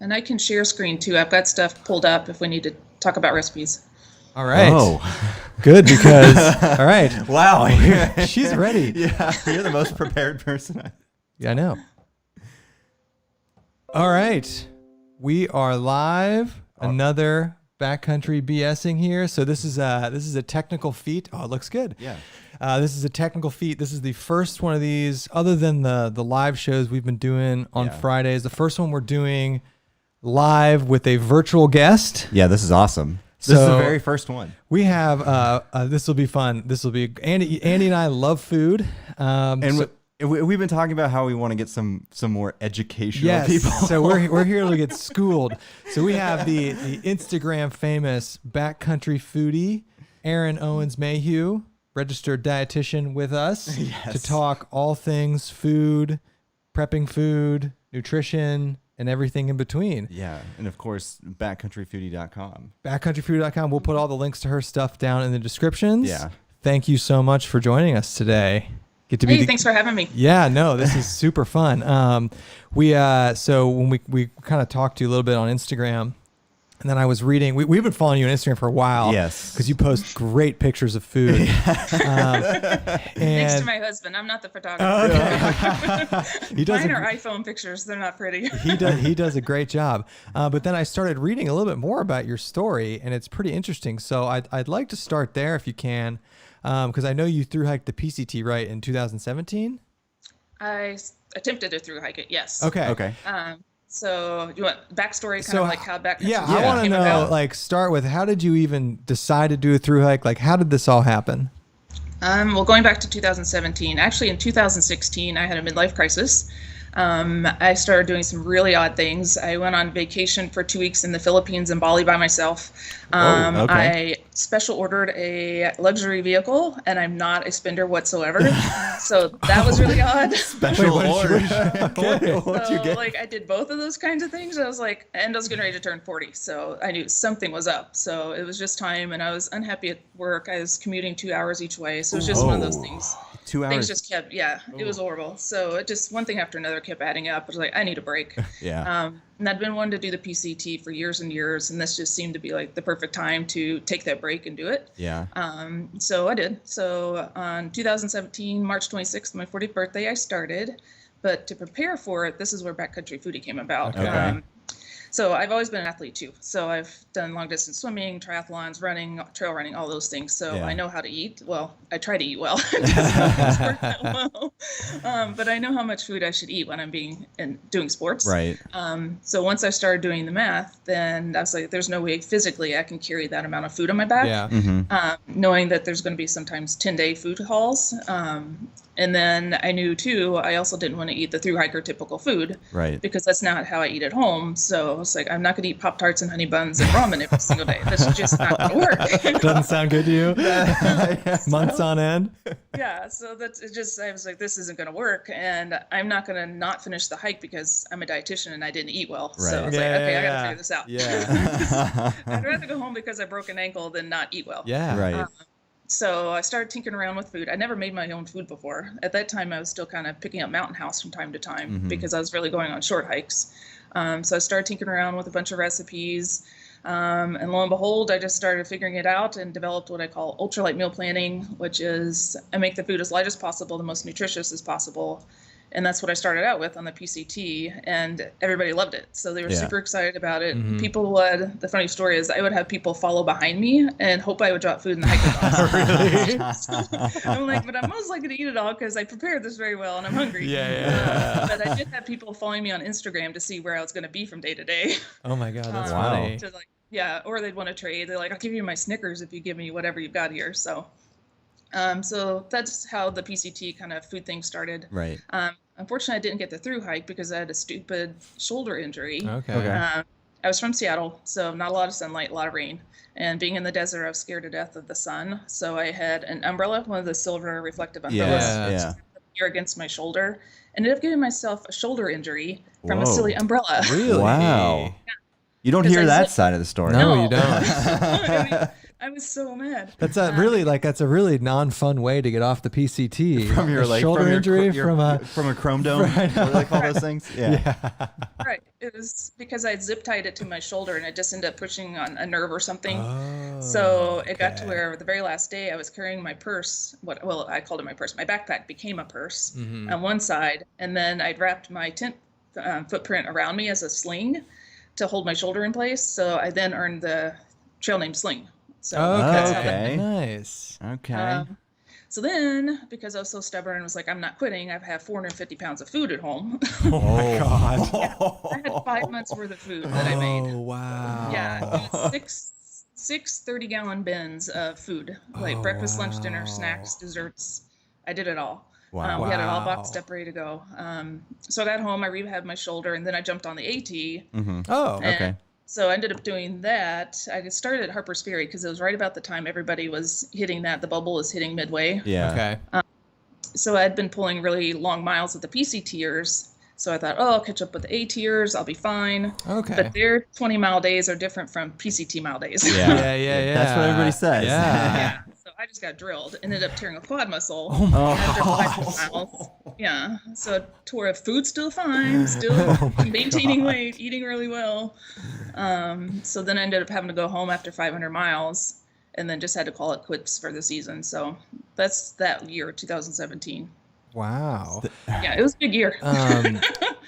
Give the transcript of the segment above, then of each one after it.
And I can share screen too. I've got stuff pulled up if we need to talk about recipes. All right. Oh, good because all right. wow. She's ready. Yeah, you're the most prepared person. Yeah, I know. All right. We are live. Another Backcountry BSing here. So this is a technical feat. Oh, it looks good. Yeah. This is a technical feat. This is the first one of these, other than the live shows we've been doing on Fridays. The first one we're doing live with a virtual guest. Yeah, this is awesome. This is the very first one. We have this will be fun. This will be Andy and I love food. We've been talking about how we want to get some more educational people. So we're here to get schooled. So we have the Instagram famous Backcountry Foodie, Owens Mayhew, registered dietitian, with us to talk all things food, prepping food, nutrition, and everything in between. Yeah, and of course, backcountryfoodie.com. Backcountryfoodie.com. We'll put all the links to her stuff down in the descriptions. Yeah. Thank you so much for joining us today. Thanks for having me. Yeah, no, this is super fun. So when we kind of talked to you a little bit on Instagram, and then I was reading. We've been following you on Instagram for a while. Yes, because you post great pictures of food. Thanks to my husband. I'm not the photographer. Mine are iPhone pictures. They're not pretty. He does a great job. But then I started reading a little bit more about your story, and it's pretty interesting. So I'd like to start there if you can. Because I know you thru hiked the PCT, right, in 2017? I attempted to thru hike it, yes. Okay. So you want backstory, kind of like how backcountry came about? I want to know, like, start with how did you even decide to do a thru hike? Like, how did this all happen? Well, going back to 2017, actually in 2016, I had a midlife crisis. I started doing some really odd things. I went on vacation for 2 weeks in the Philippines and Bali by myself. I special ordered a luxury vehicle, and I'm not a spender whatsoever. So that was really odd. Special order. What'd you get? Like, I did both of those kinds of things. I was like, and I was getting ready to turn 40, so I knew something was up. So it was just time, and I was unhappy at work. I was commuting 2 hours each way, so it was just one of those things. 2 hours. Things just kept, it was horrible. So it just, one thing after another kept adding up. I was like, I need a break. And I'd been wanting to do the PCT for years and years, and this just seemed to be like the perfect time to take that break and do it. So I did. So on 2017, March 26th, my 40th birthday, I started. But to prepare for it, this is where Backcountry Foodie came about. So I've always been an athlete too. So I've done long distance swimming, triathlons, running, trail running, all those things. So I know how to eat. Well, I try to eat well. It doesn't always work that well. But I know how much food I should eat when I'm doing sports. Right. So once I started doing the math, then I was like, there's no way physically I can carry that amount of food on my back. Knowing that there's going to be sometimes 10-day food hauls. And then I knew too, I also didn't want to eat the thru hiker typical food. Right. Because that's not how I eat at home. So I was like, I'm not going to eat Pop-Tarts and honey buns and ramen every single day. That's just not going to work. Doesn't sound good to you? Months on end? Yeah. So that's it. Just, I was like, this isn't going to work. And I'm not going to not finish the hike because I'm a dietitian and I didn't eat well. Right. So I was like, okay, I got to figure this out. Yeah. I'd rather go home because I broke an ankle than not eat well. Yeah. Right. So I started tinkering around with food. I never made my own food before. At that time, I was still kind of picking up Mountain House from time to time because I was really going on short hikes. So I started tinkering around with a bunch of recipes. And lo and behold, I just started figuring it out and developed what I call ultralight meal planning, which is I make the food as light as possible, the most nutritious as possible. And that's what I started out with on the PCT, and everybody loved it. So they were super excited about it. People would, the funny story is I would have people follow behind me and hope I would drop food in the hiking box. I'm like, but I'm most likely to eat it all because I prepared this very well and I'm hungry. But I did have people following me on Instagram to see where I was going to be from day to day. Oh my God, that's funny. To like, or they'd want to trade. They're like, I'll give you my Snickers if you give me whatever you've got here. So that's how the PCT kind of food thing started. Right. Unfortunately, I didn't get the thru hike because I had a stupid shoulder injury. Okay. I was from Seattle, so not a lot of sunlight, a lot of rain. And being in the desert, I was scared to death of the sun. So I had an umbrella, one of the silver reflective umbrellas, here against my shoulder. Ended up giving myself a shoulder injury from a silly umbrella. Really? Wow. Yeah. You don't hear that side of the story. No, you don't. I was so mad. That's a really non-fun way to get off the PCT. From your shoulder injury from a chrome dome. What do they call those things? Yeah. Right. It was because I zip tied it to my shoulder and it just ended up pushing on a nerve or something. Oh, So it got to okay. where the very last day I was carrying my purse. Well, I called it my purse. My backpack became a purse on one side, and then I'd wrapped my tent footprint around me as a sling to hold my shoulder in place. So I then earned the trail name Sling. So that's how that. Okay. Nice. Okay. So then, because I was so stubborn and was like, I'm not quitting, I have 450 pounds of food at home. Oh my God. I had 5 months worth of food that I made. Oh, wow. Yeah, it was six 30-gallon bins of food, like breakfast, lunch, dinner, snacks, desserts. I did it all. Wow. We had it all Wow. boxed up, ready to go. So I got home, I rehabbed my shoulder, and then I jumped on the AT. Oh, And Okay. So I ended up doing that. I just started at Harper's Ferry because it was right about the time everybody was hitting that. The bubble was hitting midway. Yeah. okay. So I'd been pulling really long miles with the PCTers. So I thought, oh, I'll catch up with the A tiers. I'll be fine. Okay. But their 20-mile days are different from PCT mile days. Yeah. Yeah. That's what everybody says. Yeah. Yeah. So I just got drilled. Ended up tearing a quad muscle Oh. after 5 miles. Yeah. So tore of food still fine, still maintaining weight, eating really well. So then I ended up having to go home after 500 miles and then just had to call it quits for the season. So that's that year, 2017. Wow. Yeah, it was a big year.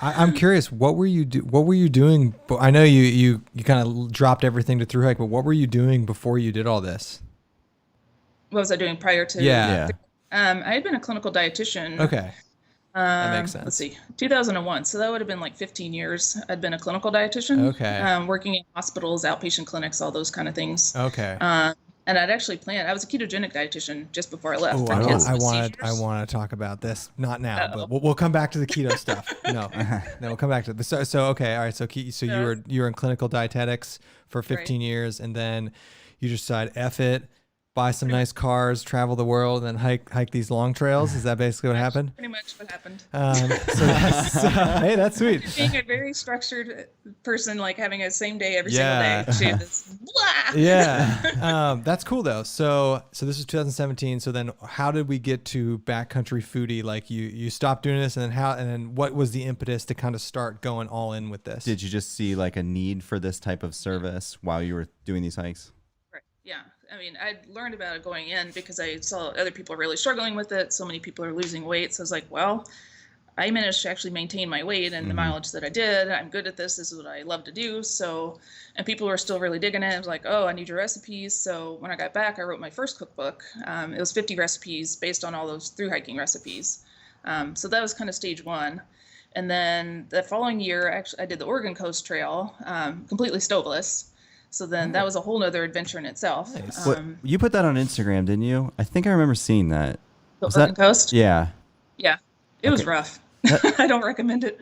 I'm curious. What were you doing? I know you kind of dropped everything to thru hike, but what were you doing before you did all this? What was I doing prior to? Yeah. I had been a clinical dietitian. Okay. That makes sense. Let's see, 2001. So that would have been like 15 years. I'd been a clinical dietitian. Okay. Working in hospitals, outpatient clinics, all those kind of things. Okay. And I'd actually planned. I was a ketogenic dietitian just before I left. Oh, for kids I with want seizures. to talk about this. Not now, but we'll come back to the keto stuff. No, we'll come back to this. So okay, all right. So you were in clinical dietetics for 15 years, and then you just decided, F it, buy some nice cars, travel the world, and hike these long trails. Is that basically what happened? Pretty much what happened. Hey, that's sweet. Being a very structured person, like having a same day every Yeah. single day. She had this, blah. Yeah. That's cool though. So this was 2017. So then how did we get to Backcountry Foodie? Like you stopped doing this, and then what was the impetus to kind of start going all in with this? Did you just see like a need for this type of service while you were doing these hikes? Right. Yeah. I mean, I'd learned about it going in because I saw other people really struggling with it. So many people are losing weight. So I was like, well, I managed to actually maintain my weight and the mileage that I did. I'm good at this. This is what I love to do. So, and people were still really digging it. I was like, oh, I need your recipes. So when I got back, I wrote my first cookbook. It was 50 recipes based on all those through hiking recipes. So that was kind of stage one. And then the following year, actually, I did the Oregon Coast Trail, completely stoveless. So then that was a whole nother adventure in itself. Nice. You put that on Instagram, didn't you? I think I remember seeing that. The Was Oregon that- Coast? Yeah. Yeah. It was rough. I don't recommend it.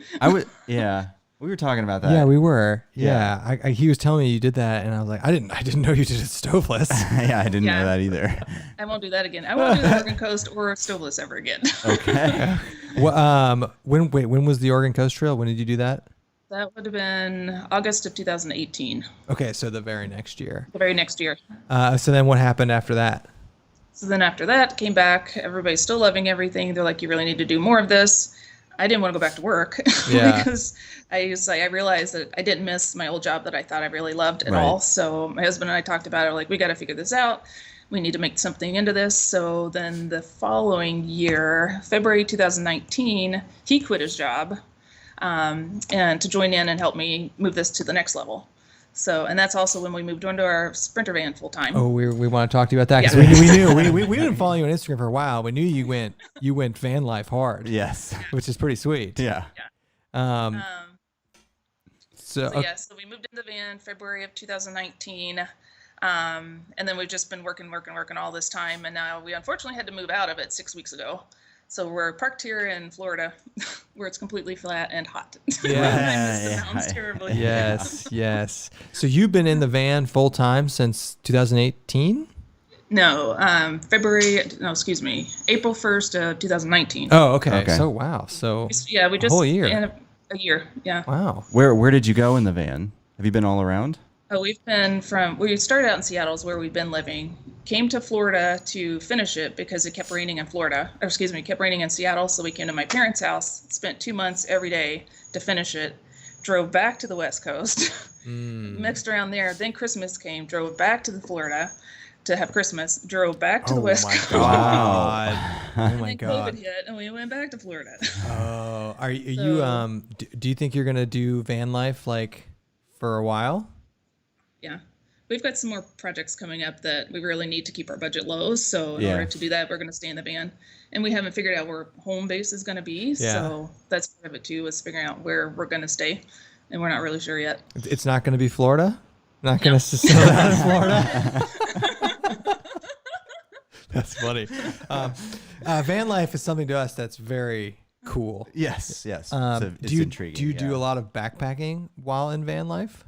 Yeah. We were talking about that. Yeah, we were. Yeah. Yeah. He was telling me you did that, and I was like, I didn't know you did it stoveless. Yeah, I didn't Yeah. know that either. I won't do that again. I won't do the Oregon Coast or stoveless ever again. Okay. Well, when was the Oregon Coast Trail? When did you do that? That would have been August of 2018, Okay, so the very next year. the very next year. So then what happened after that? So then after that, came back. Everybody's still loving everything. They're like, you really need to do more of this. I didn't want to go back to work Yeah. because I realized that I didn't miss my old job that I thought I really loved at Right. all. So my husband and I talked about it. We're like, we got to figure this out. We need to make something into this. So then the following year, February 2019, he quit his job and to join in and help me move this to the next level. So, and that's also when we moved into our Sprinter van full time. Oh, we want to talk to you about that because Yeah. we knew we didn't follow you on Instagram for a while. We knew you went van life hard, Yes. which is pretty sweet. Yeah. So So yeah, so we moved into the van February of 2019, and then we've just been working all this time, and now we unfortunately had to move out of it 6 weeks ago. So we're parked here in Florida, where it's completely flat and hot. Yeah. I miss the mountains terribly. yes. So you've been in the van full time since 2018? No, April 1st of 2019. Oh, okay. Okay. So wow. So Yeah, we just whole year. A year, yeah. wow. Where did you go in the van? Have you been all around? Oh, we started out in Seattle is where we've been living. Came to Florida to finish it because it kept raining in it kept raining in Seattle. So we came to my parents' house, spent 2 months every day to finish it. drove back to the West Coast, mixed around there. Then Christmas came, drove back to Florida to have Christmas, drove back to the West Coast. God. Oh my and then God. COVID hit, and we went back to Florida. Oh, are you do you think you're gonna do van life like for a while? Yeah. We've got some more projects coming up that we really need to keep our budget low. So in order to do that, we're going to stay in the van. And we haven't figured out where home base is going to be. Yeah. So that's part of it too, is figuring out where we're going to stay. And we're not really sure yet. It's not going to be Florida? Not going to settle down in Florida? That's funny. Van life is something to us that's very cool. Yes. It's intriguing. Do you do a lot of backpacking while in van life?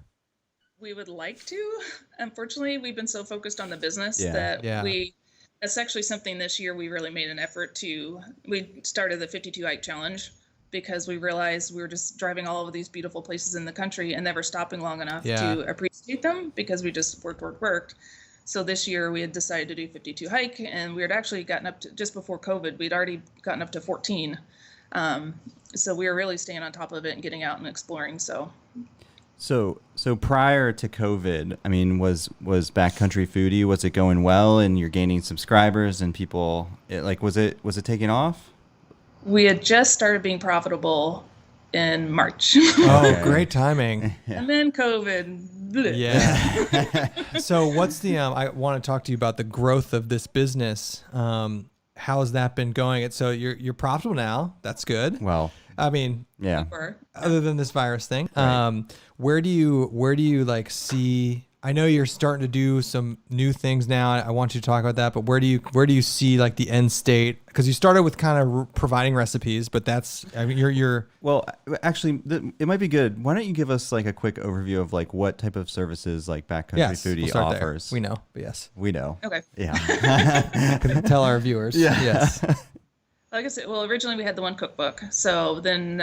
We would like to. Unfortunately, we've been so focused on the business that that's actually something this year we really made an effort to. We started the 52 hike challenge because we realized we were just driving all over these beautiful places in the country and never stopping long enough to appreciate them because we just worked. So this year we had decided to do 52 hike, and we had actually gotten up to, just before COVID, we'd already gotten up to 14. So we were really staying on top of it and getting out and exploring. So prior to COVID, I mean, was Backcountry Foodie, was it going well and you're gaining subscribers and people, was it taking off? We had just started being profitable in March. Oh, great timing. And then COVID. Yeah. So what's I want to talk to you about the growth of this business. How's that been going? So you're profitable now. That's good. Well, I mean, yeah. Other than this virus thing, Right. where do you like see? I know you're starting to do some new things now. I want you to talk about that, but where do you see like the end state? Because you started with kind of providing recipes, but you're well, actually, it might be good. Why don't you give us like a quick overview of like what type of services like Backcountry Foodie offers? There. We know, but yes, we know. Okay. Yeah. Tell our viewers. Yeah. Yes. Like I said, well, originally we had the one cookbook. So then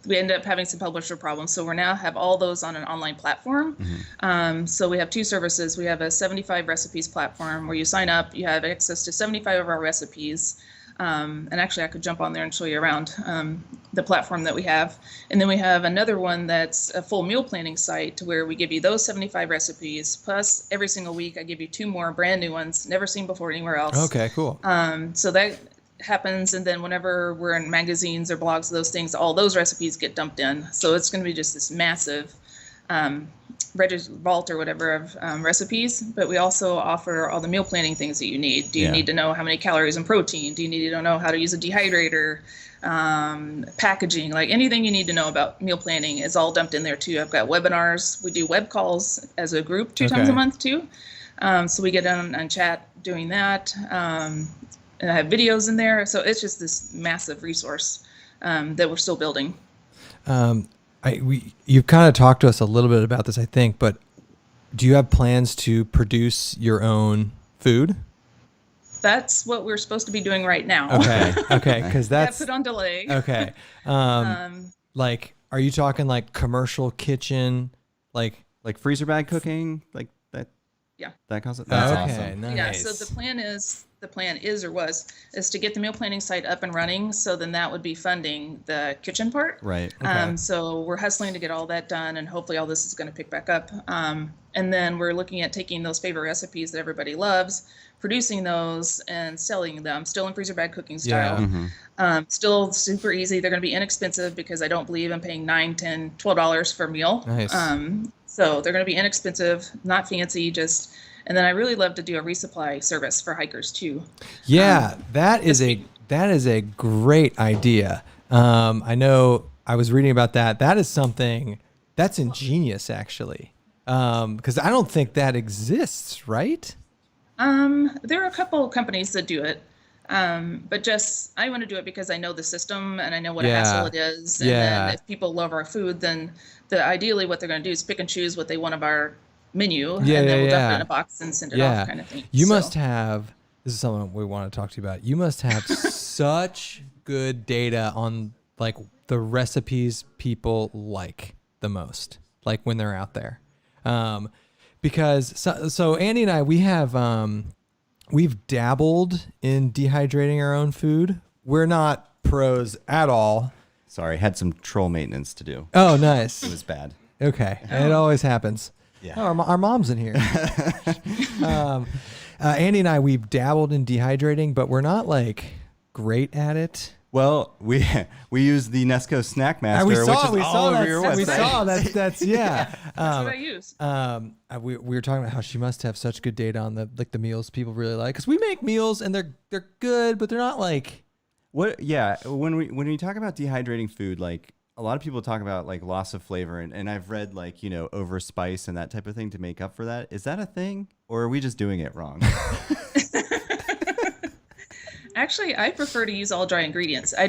we ended up having some publisher problems. So we now have all those on an online platform. Mm-hmm. So we have two services. We have a 75 recipes platform where you sign up, you have access to 75 of our recipes. And actually I could jump on there and show you around the platform that we have. And then we have another one that's a full meal planning site where we give you those 75 recipes. Plus every single week I give you 2 more brand new ones, never seen before anywhere else. Okay, cool. So that happens, and then whenever we're in magazines or blogs, those things, all those recipes get dumped in. So it's going to be just this massive vault or whatever of recipes. But we also offer all the meal planning things that you need. Do you need to know how many calories and protein? Do you need to know how to use a dehydrator? Packaging, like anything you need to know about meal planning is all dumped in there too. I've got webinars. We do web calls as a group 2 times a month too. So we get on and chat doing that. And I have videos in there. So it's just this massive resource that we're still building. You've kind of talked to us a little bit about this, I think, but do you have plans to produce your own food? That's what we're supposed to be doing right now. Okay. Because that's put on delay. Okay. Like, are you talking like commercial kitchen, like freezer bag cooking, like that? Yeah. That concept. That's awesome. Nice. Yeah. So the plan is to get the meal planning site up and running. So then that would be funding the kitchen part. Right. Okay. So we're hustling to get all that done, and hopefully all this is going to pick back up. And then we're looking at taking those favorite recipes that everybody loves, producing those and selling them, still in freezer bag cooking style. Yeah. Mm-hmm. Still super easy. They're going to be inexpensive because I don't believe in paying $9, $10, $12 for a meal. Nice. So they're going to be inexpensive, not fancy, just. And then I really love to do a resupply service for hikers too. Yeah, that is a great idea. I know I was reading about that. That is something that's ingenious, actually, because I don't think that exists, right? There are a couple companies that do it, but just I want to do it because I know the system and I know what a hassle it is. And then if people love our food, then ideally what they're going to do is pick and choose what they want of our menu, and then we'll dump it in a box and send it off, kind of thing. You must have, this is something we want to talk to you about. You must have such good data on like the recipes people like the most, like when they're out there. Because so Andy and I, we've dabbled in dehydrating our own food. We're not pros at all. Sorry, had some troll maintenance to do. Oh, nice. It was bad. Okay, it always happens. Yeah. Oh, our mom's in here. Andy and I, we've dabbled in dehydrating, but we're not like great at it. Well, we use the Nesco Snack Master, We which is all over your website. We saw that's yeah. That's what I use. We were talking about how she must have such good data on the meals people really like, because we make meals and they're good, but they're not like what. Yeah, when we talk about dehydrating food, like a lot of people talk about like loss of flavor, and I've read like over spice and that type of thing to make up for that. Is that a thing, or are we just doing it wrong? Actually, I prefer to use all dry ingredients. I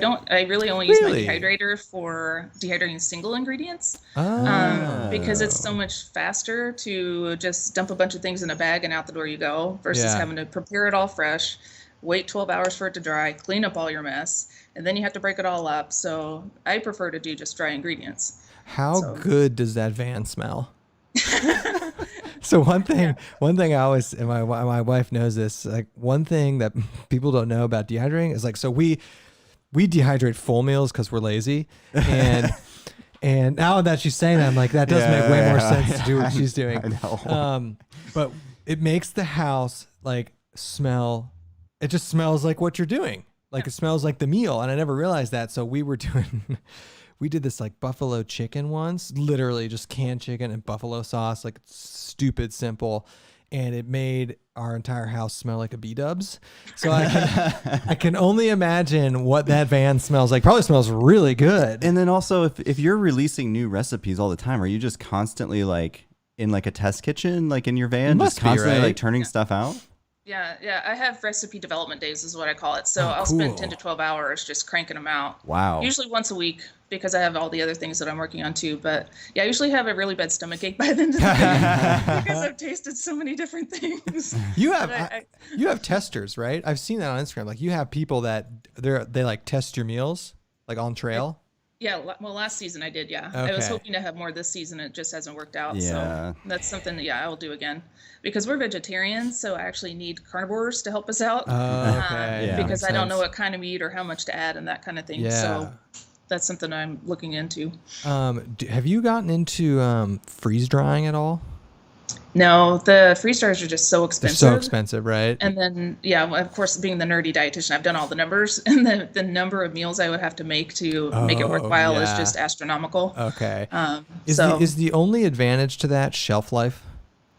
really only use my dehydrator for dehydrating single ingredients. Because it's so much faster to just dump a bunch of things in a bag and out the door you go versus having to prepare it all fresh, wait 12 hours for it to dry, clean up all your mess, and then you have to break it all up. So I prefer to do just dry ingredients. How good does that van smell? So one thing I always, and my wife knows this, like one thing that people don't know about dehydrating is like, so we dehydrate full meals because we're lazy, and now that she's saying that, I'm like, that does make way more sense to do what she's doing. I know. But it makes the house like smell. It just smells like what you're doing. Like it smells like the meal, and I never realized that. So we did this like buffalo chicken once, literally just canned chicken and buffalo sauce, like stupid simple. And it made our entire house smell like a B-dubs. So I can only imagine what that van smells like. Probably smells really good. And then also if you're releasing new recipes all the time, are you just constantly like in like a test kitchen, like in your van, just constantly like turning stuff out? Yeah. I have recipe development days is what I call it. So I'll spend 10 to 12 hours just cranking them out. Wow. Usually once a week because I have all the other things that I'm working on too. But yeah, I usually have a really bad stomach ache by the end of the day because I've tasted so many different things. You have testers, right? I've seen that on Instagram. Like you have people that they like test your meals like on trail. Yeah, well, last season I did, yeah. Okay. I was hoping to have more this season. It just hasn't worked out. Yeah. So that's something that, I will do again. Because we're vegetarians, so I actually need carnivores to help us out. Because I don't know what kind of meat or how much to add and that kind of thing. Yeah. So that's something I'm looking into. Have you gotten into freeze drying at all? No, the freeze dryers are just so expensive. They're so expensive, right? And then, of course, being the nerdy dietitian, I've done all the numbers, and the number of meals I would have to make to make it worthwhile is just astronomical. Okay. Is the only advantage to that shelf life?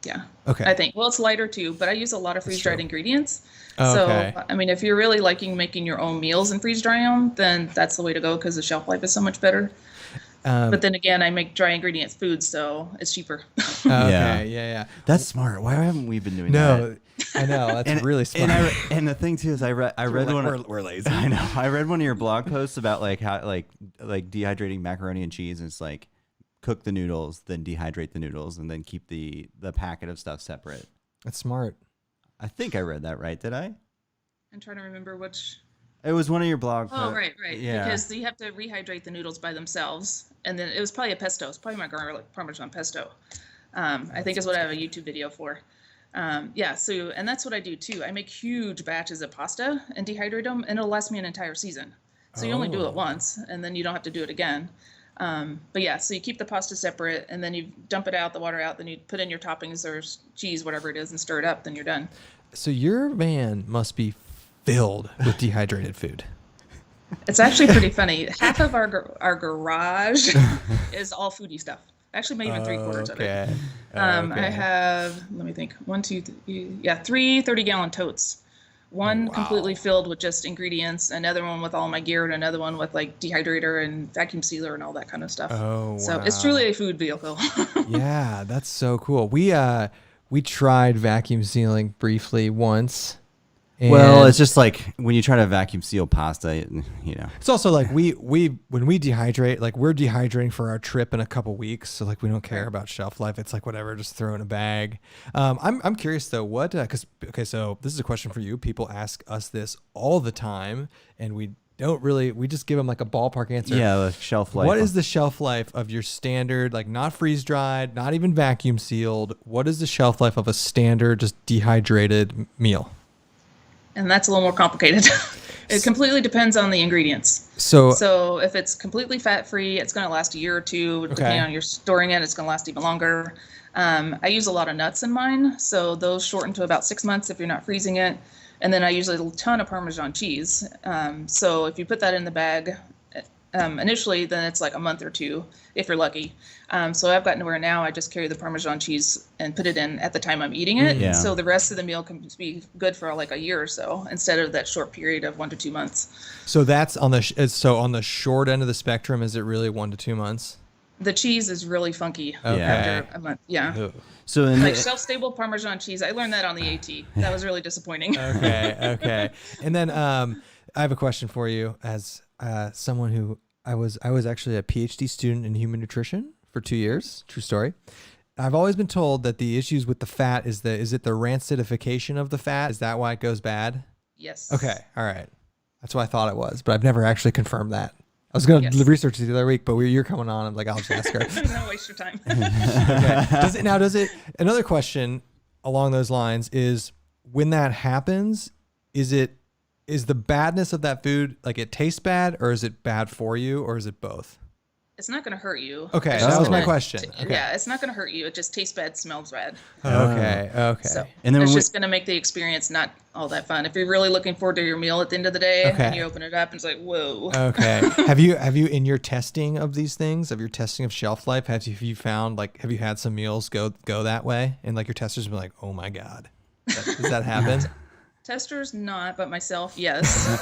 Yeah. Okay. I think. Well, it's lighter too, but I use a lot of freeze-dried ingredients. So, I mean, if you're really liking making your own meals and freeze-dry them, then that's the way to go because the shelf life is so much better. But then again, I make dry ingredients food, so it's cheaper. Yeah. That's smart. Why haven't we been doing that? No, I know. That's really smart. And the thing too is, I read one. We're lazy. I know. I read one of your blog posts about like how like dehydrating macaroni and cheese. And it's like cook the noodles, then dehydrate the noodles, and then keep the packet of stuff separate. That's smart. I think I read that right. Did I? I'm trying to remember which. It was one of your blog posts. Oh, right. Yeah. Because you have to rehydrate the noodles by themselves. And then it was probably a pesto. It's probably my garlic Parmesan pesto. I think is what I have a YouTube video for. And that's what I do too. I make huge batches of pasta and dehydrate them, and it'll last me an entire season. So you only do it once, and then you don't have to do it again. So you keep the pasta separate, and then you dump it out, the water out, then you put in your toppings or cheese, whatever it is, and stir it up, then you're done. So your van must be filled with dehydrated food. It's actually pretty funny. Half of our garage is all foodie stuff. Actually, maybe even 3/4 of it. I have, let me think, 3 30-gallon totes. One completely filled with just ingredients, another one with all my gear, and another one with like dehydrator and vacuum sealer and all that kind of stuff. So it's truly a food vehicle. Yeah, that's so cool. We tried vacuum sealing briefly once. Well, it's just like when you try to vacuum seal pasta, It's also like when we dehydrate, like we're dehydrating for our trip in a couple weeks, so like we don't care about shelf life. It's like whatever, just throw in a bag. I'm curious though, so this is a question for you. People ask us this all the time, and we just give them like a ballpark answer. Yeah, the shelf life. What is the shelf life of your standard, like not freeze dried, not even vacuum sealed? What is the shelf life of a standard, just dehydrated meal? And that's a little more complicated. It completely depends on the ingredients. So if it's completely fat-free, it's going to last a year or two. Depending on your storing it, it's going to last even longer. I use a lot of nuts in mine, so those shorten to about 6 months if you're not freezing it. And then I use a ton of Parmesan cheese. So if you put that in the bag initially, then it's like a month or two if you're lucky. So I've gotten to where now I just carry the Parmesan cheese and put it in at the time I'm eating it. Yeah. So the rest of the meal can be good for like a year or so instead of that short period of 1 to 2 months. So that's on the short end of the spectrum. Is it really 1 to 2 months? The cheese is really funky after a month. Yeah. Ooh. So like shelf-stable Parmesan cheese, I learned that on the AT. That was really disappointing. Okay. And then I have a question for you as someone who I was actually a PhD student in human nutrition for 2 years. True story. I've always been told that the issues with the fat is it the rancidification of the fat? Is that why it goes bad? Yes. Okay. All right. That's what I thought it was, but I've never actually confirmed that. I was going to research it the other week, but you're coming on. I'm like, I'll just ask her. No, waste your time. Okay. Another question along those lines is, when that happens, is the badness of that food, like it tastes bad, or is it bad for you, or is it both? It's not going to hurt you. Okay, that was my question. Okay. Yeah, it's not going to hurt you. It just tastes bad, smells bad. Okay. So, and then it's just going to make the experience not all that fun. If you're really looking forward to your meal at the end of the day, and you open it up and it's like, whoa. Okay. Have you in your testing of these things, of your testing of shelf life, have you found, like, have you had some meals go that way, and like your testers have been like, oh my God, does that happen? Testers not, but myself, yes.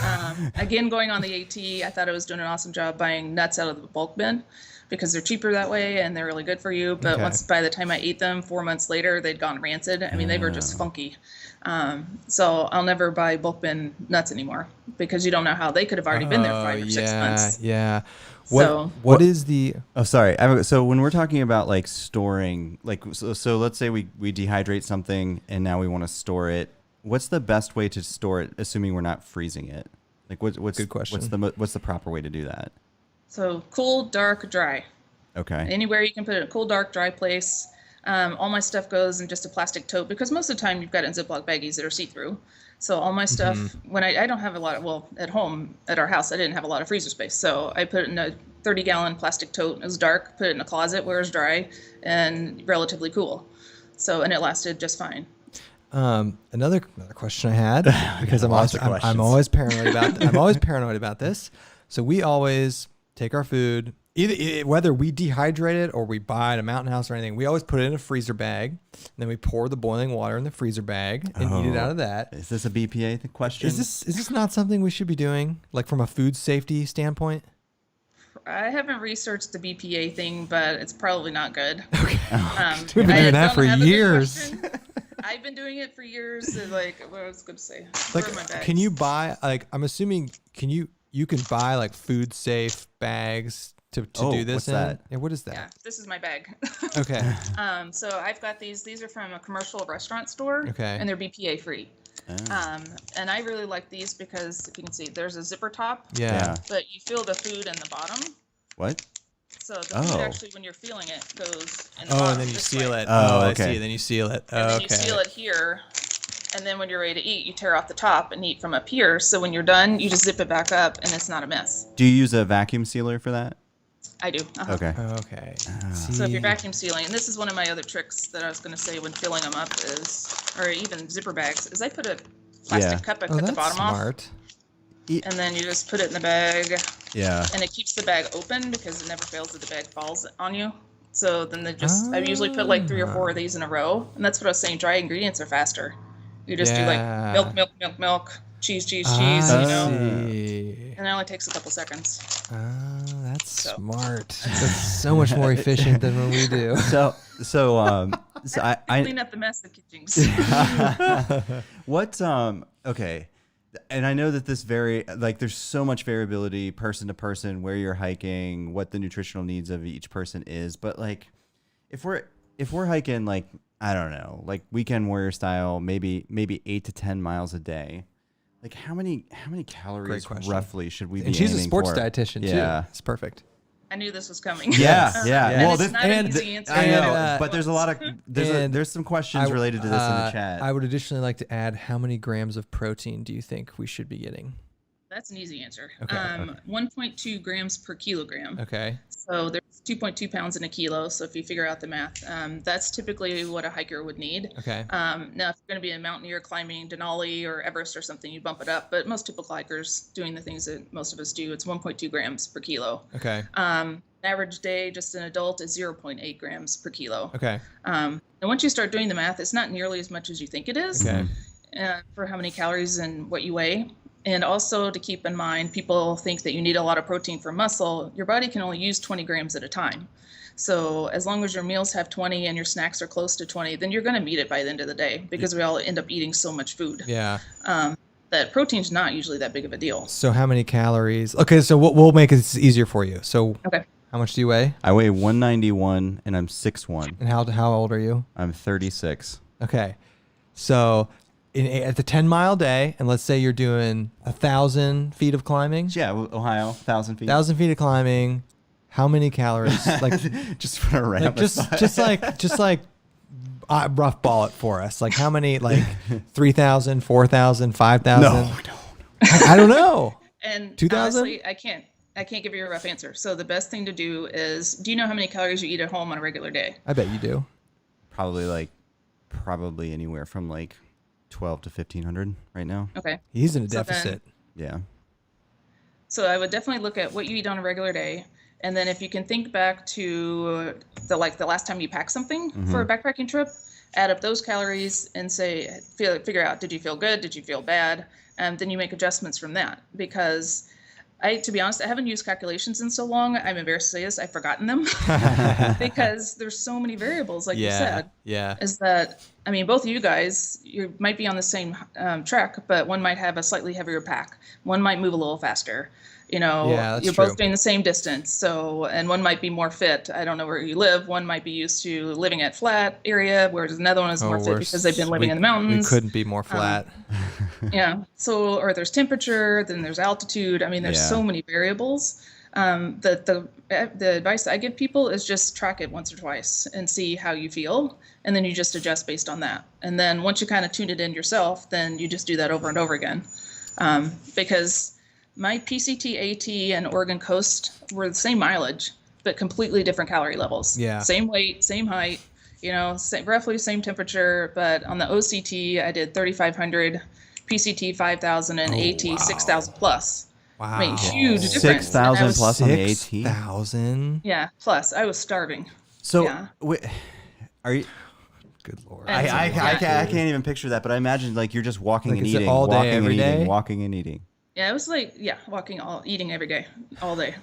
Again, going on the AT, I thought I was doing an awesome job buying nuts out of the bulk bin because they're cheaper that way and they're really good for you. But by the time I ate them, 4 months later, they'd gone rancid. I mean, they were just funky. So I'll never buy bulk bin nuts anymore because you don't know how they could have already been there 5 or 6 months. Yeah. What is the? Oh, sorry. So when we're talking about like storing, like so let's say we dehydrate something and now we want to store it. What's the best way to store it, assuming we're not freezing it? Like, what's good question? What's the proper way to do that? So cool, dark, dry. Okay. Anywhere you can put it in a cool, dark, dry place. All my stuff goes in just a plastic tote because most of the time you've got it in Ziploc baggies that are see-through. So all my stuff, when I don't have a lot of, at home, at our house, I didn't have a lot of freezer space. So I put it in a 30-gallon plastic tote. It was dark, put it in a closet where it was dry and relatively cool. So, and it lasted just fine. Another question I had, because I'm always paranoid about this. So we always take our food, either whether we dehydrate it or we buy it at a Mountain House or anything, we always put it in a freezer bag. And then we pour the boiling water in the freezer bag and eat it out of that. Is this a BPA question? Is this not something we should be doing, like from a food safety standpoint? I haven't researched the BPA thing, but it's probably not good. Okay. We've been doing that for years. I've been doing it for years. Like, what I was going to say. Like, can you buy, like, I'm assuming, you can buy like food safe bags to do this what's in? That? Yeah, what is that? Yeah, this is my bag. Okay. So I've got these are from a commercial restaurant store. Okay. And they're BPA free. And I really like these because if you can see, there's a zipper top. Yeah. But you feel the food in the bottom. What? So the food actually, when you're feeling it, goes in the bottom. bottom. And then you seal it. Oh, I okay. see. Then you seal it. And then you seal it here. And then when you're ready to eat, you tear off the top and eat from up here. So when you're done, you just zip it back up and it's not a mess. Do you use a vacuum sealer for that? I do. Okay. Okay. So if you're vacuum sealing, and this is one of my other tricks that I was going to say when filling them up is, or even zipper bags, is I put a plastic cup, I cut the bottom off. And then you just put it in the bag. Yeah. And it keeps the bag open because it never fails that the bag falls on you. So then I usually put like 3 or 4 of these in a row. And that's what I was saying. Dry ingredients are faster. You just do like milk, cheese, you know. And it only takes a couple seconds. That's smart. That's so much more efficient than what we do. So I clean up the mess of kitchens. Okay. And I know that this there's so much variability person to person, where you're hiking, what the nutritional needs of each person is. But like, if we're hiking, like, I don't know, like weekend warrior style, maybe 8 to 10 miles a day, like how many calories roughly should we be aiming for? And she's a sports dietitian too. It's perfect. I knew this was coming. Yeah. Well, it's not an easy answer. I know, but there's a lot of there's some questions related to this in the chat. I would additionally like to add, how many grams of protein do you think we should be getting? that's an easy answer. Okay. 1.2 grams per kilogram. Okay. So there's 2.2 pounds in a kilo. So if you figure out the math, that's typically what a hiker would need. Okay. Now, if you're going to be a mountaineer climbing Denali or Everest or something, you bump it up. But most typical hikers doing the things that most of us do, it's 1.2 grams per kilo. Okay. Average day, just an adult, is 0.8 grams per kilo. Okay. And once you start doing the math, it's not nearly as much as you think it is. Okay. For how many calories and what you weigh. And also to keep in mind, people think that you need a lot of protein for muscle. Your body can only use 20 grams at a time. So as long as your meals have 20 and your snacks are close to 20, then you're going to meet it by the end of the day, because we all end up eating so much food. Yeah. That protein's not usually that big of a deal. So how many calories? Okay, so we'll make it easier for you. So Okay. How much do you weigh? I weigh 191 and I'm 6'1". And how old are you? I'm 36. Okay. So at the 10-mile day, and let's say you're doing 1,000 feet of climbing. Yeah, Ohio, 1,000 feet. 1,000 feet of climbing. How many calories? Like just put a ramp. Like just like rough ball it for us. Like how many? Like 3,000, 4,000, 5,000. No. I don't know. And 2,000? honestly, I can't give you a rough answer. So the best thing to do is, do you know how many calories you eat at home on a regular day? I bet you do. Probably anywhere from like 12 to 1,500 right now. Okay. He's in a deficit. Yeah. So I would definitely look at what you eat on a regular day. And then if you can think back to the last time you packed something for a backpacking trip, add up those calories and say, figure out, did you feel good? Did you feel bad? And then you make adjustments from that. Because to be honest, I haven't used calculations in so long. I'm embarrassed to say this. I've forgotten them because there's so many variables, like you said. Yeah. Is that, I mean, both of you guys, you might be on the same trek, but one might have a slightly heavier pack. One might move a little faster. You know, you're both doing the same distance. So, and one might be more fit. I don't know where you live. One might be used to living at flat area, whereas another one is more fit because they've been living in the mountains. We couldn't be more flat. Yeah. So, or there's temperature, then there's altitude. I mean, there's so many variables. The advice I give people is just track it once or twice and see how you feel. And then you just adjust based on that. And then once you kind of tune it in yourself, then you just do that over and over again. Because my PCT, AT, and Oregon Coast were the same mileage, but completely different calorie levels. Yeah. Same weight, same height, roughly same temperature. But on the OCT, I did 3,500, PCT 5,000, and AT 6,000 plus. Wow. I mean, huge difference. 6,000 plus on the AT? 6,000? Yeah, plus. I was starving. So, are you... Good Lord. I can't even picture that, but I imagine like you're just walking and eating, all day, every day? walking and eating. Yeah, it was like, eating every day, all day.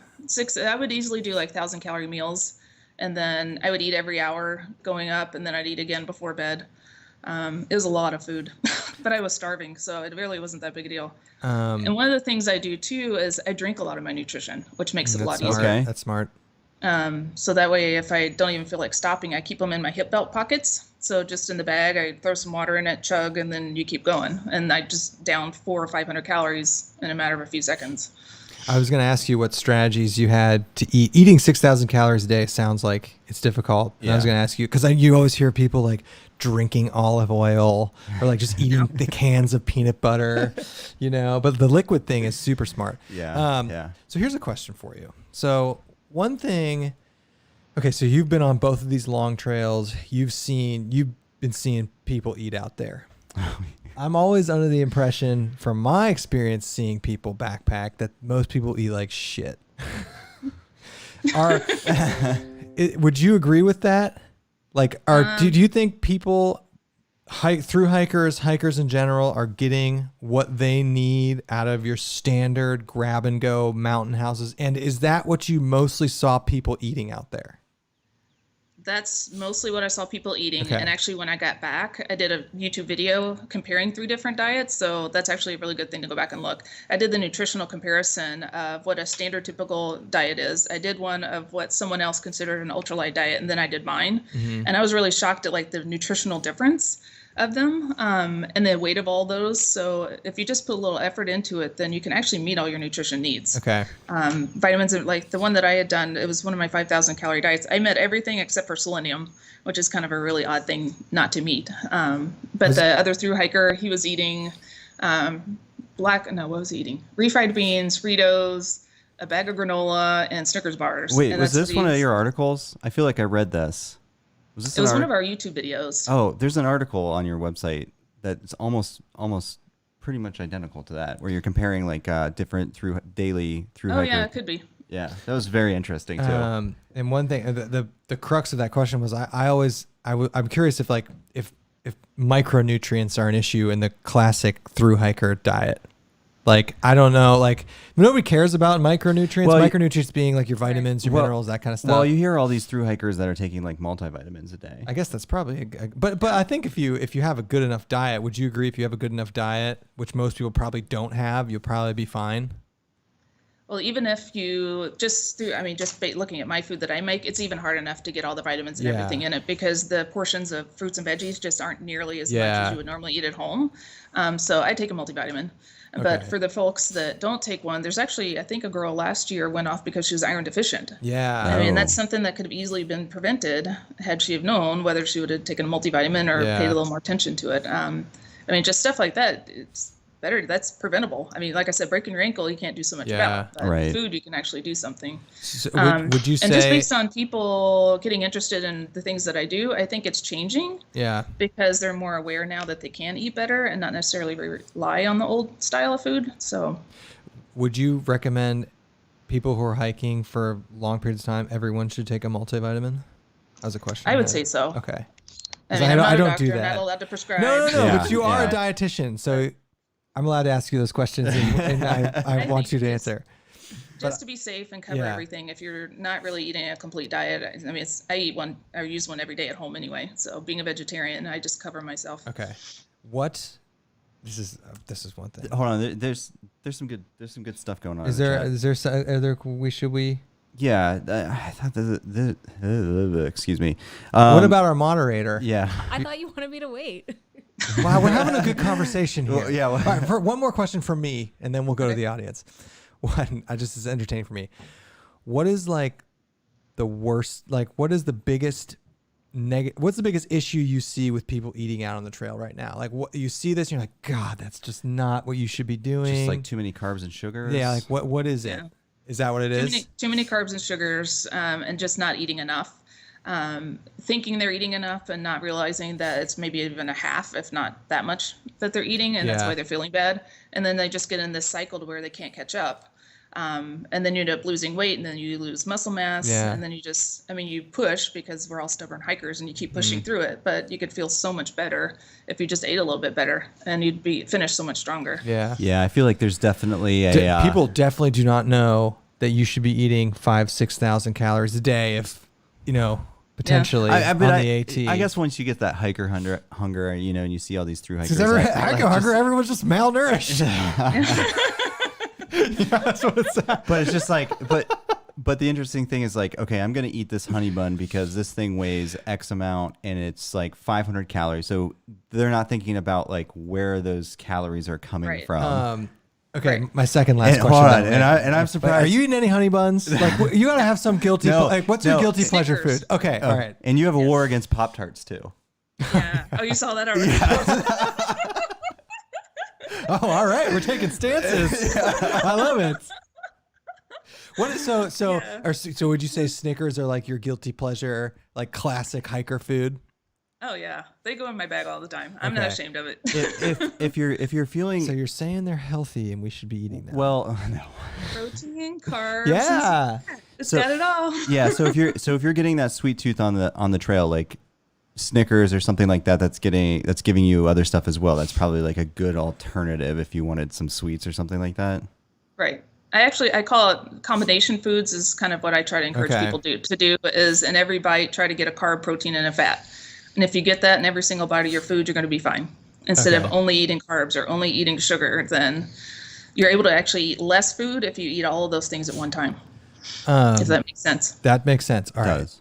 I would easily do like 1,000-calorie meals, and then I would eat every hour going up, and then I'd eat again before bed. It was a lot of food, but I was starving, so it really wasn't that big a deal. And one of the things I do too is I drink a lot of my nutrition, which makes it a lot easier. Okay. That's smart. So that way, if I don't even feel like stopping, I keep them in my hip belt pockets. So just in the bag, I throw some water in it, chug, and then you keep going. And I just down 400 or 500 calories in a matter of a few seconds. I was going to ask you what strategies you had to eat. Eating 6,000 calories a day sounds like it's difficult. And I was going to ask you, because you always hear people like drinking olive oil or like just eating the cans of peanut butter, but the liquid thing is super smart. Yeah. So here's a question for you. So one thing, okay, so you've been on both of these long trails. You've been seeing people eat out there. I'm always under the impression, from my experience seeing people backpack, that most people eat like shit. Would you agree with that? Like, do you think people hikers in general are getting what they need out of your standard grab and go mountain houses? And is that what you mostly saw people eating out there? That's mostly what I saw people eating. Okay. And actually, when I got back, I did a YouTube video comparing 3 different diets. So that's actually a really good thing to go back and look. I did the nutritional comparison of what a standard typical diet is. I did one of what someone else considered an ultralight diet, and then I did mine. And I was really shocked at like the nutritional difference of them and the weight of all those. So if you just put a little effort into it, then you can actually meet all your nutrition needs. Okay. Vitamins, like the one that I had done, it was one of my 5,000 calorie diets. I met everything except for selenium, which is kind of a really odd thing not to meet. But the other thru hiker, he was eating what was he eating? Refried beans, Fritos, a bag of granola, and Snickers bars. Wait, and was this one of your articles? I feel like I read this. It was one of our YouTube videos. Oh, there's an article on your website that's almost pretty much identical to that, where you're comparing like different daily through hiker. Yeah, it could be. Yeah, that was very interesting too. And one thing, the crux of that question was, I'm curious if micronutrients are an issue in the classic through hiker diet. Like, I don't know, like nobody cares about micronutrients. Well, micronutrients being like your vitamins, your minerals, that kind of stuff. Well, you hear all these through hikers that are taking like multivitamins a day. I guess that's probably but I think if you have a good enough diet, would you agree if you have a good enough diet, which most people probably don't have, you'll probably be fine? Well, even if you just looking at my food that I make, it's even hard enough to get all the vitamins and everything in it, because the portions of fruits and veggies just aren't nearly as much as you would normally eat at home. So I take a multivitamin. Okay. But for the folks that don't take one, there's actually, I think a girl last year went off because she was iron deficient. Yeah. I mean, that's something that could have easily been prevented had she have known, whether she would have taken a multivitamin or paid a little more attention to it. I mean, just stuff like that, it's better. That's preventable. I mean, like I said, breaking your ankle, you can't do so much about. But food, you can actually do something. So would you say? And just based on people getting interested in the things that I do, I think it's changing. Yeah. Because they're more aware now that they can eat better and not necessarily rely on the old style of food. So, would you recommend people who are hiking for long periods of time, everyone should take a multivitamin? As a question. I would say so. Okay. I mean, I don't do that. I'm not allowed to prescribe. No. But you are a dietitian, so I'm allowed to ask you those questions, and I want you to answer. Just to be safe and cover everything. If you're not really eating a complete diet, I mean, I use one every day at home anyway. So being a vegetarian, I just cover myself. Okay. This is one thing. Hold on. There's some good stuff going on. Should we? Yeah, I thought excuse me. What about our moderator? Yeah. I thought you wanted me to wait. Wow, we're having a good conversation here. Well, yeah. Well, all right, one more question from me, and then we'll go to the audience. It's entertaining for me. What is like the worst? Like, what is the biggest what's the biggest issue you see with people eating out on the trail right now? Like, what you see this, and you're like, God, that's just not what you should be doing. Just like too many carbs and sugars. Yeah. Like, what is it? Is that what it is? Too many carbs and sugars, and just not eating enough. Thinking they're eating enough and not realizing that it's maybe even a half, if not that much, that they're eating, and that's why they're feeling bad. And then they just get in this cycle to where they can't catch up. And then you end up losing weight, and then you lose muscle mass, and then you push, because we're all stubborn hikers, and you keep pushing through it. But you could feel so much better if you just ate a little bit better, and you'd be finished so much stronger. Yeah. Yeah, I feel like there's definitely people definitely do not know that you should be eating 5,000-6,000 calories a day if potentially on the AT. I guess once you get that hiker hunger, and you see all these through hikers. Because hiker hunger, everyone's just malnourished. That's what it's at. But it's just like, but the interesting thing is like, okay, I'm going to eat this honey bun because this thing weighs X amount and it's like 500 calories. So they're not thinking about like where those calories are coming from. Okay, my second last question. Hold on, and I'm surprised. Are you eating any honey buns? Like, you gotta have some guilty. What's your guilty pleasure food? Okay, all right. And you have a war against Pop-Tarts too. Yeah. Oh, you saw that already. Oh, all right. We're taking stances. I love it. So would you say Snickers are like your guilty pleasure, like classic hiker food? Oh yeah, they go in my bag all the time. I'm not ashamed of it. If you're feeling, so you're saying they're healthy and we should be eating them. Well, no. Protein, carbs. Yeah, it's got it all. Yeah, so if you're getting that sweet tooth on the trail, like Snickers or something like that, that's giving you other stuff as well. That's probably like a good alternative if you wanted some sweets or something like that. Right. I call it combination foods is kind of what I try to encourage people to do is in every bite try to get a carb, protein, and a fat. And if you get that in every single bite of your food, you're going to be fine. Instead of only eating carbs or only eating sugar, then you're able to actually eat less food if you eat all of those things at one time. Does that make sense? That makes sense. All right. Does.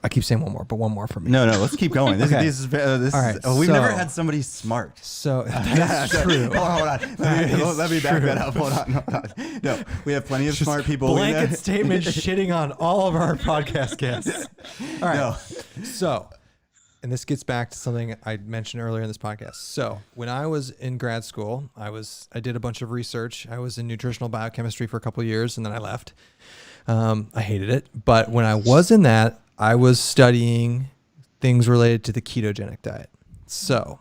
I keep saying one more, but one more for me. No, let's keep going. This All right, we've never had somebody smart. So that's true. Hold on. Let me back that up. Hold on. No, we have plenty of smart people. Blanket statement shitting on all of our podcast guests. All right. No. So and this gets back to something I mentioned earlier in this podcast. So when I was in grad school, I did a bunch of research. I was in nutritional biochemistry for a couple of years, and then I left. I hated it. But when I was in that, I was studying things related to the ketogenic diet. So,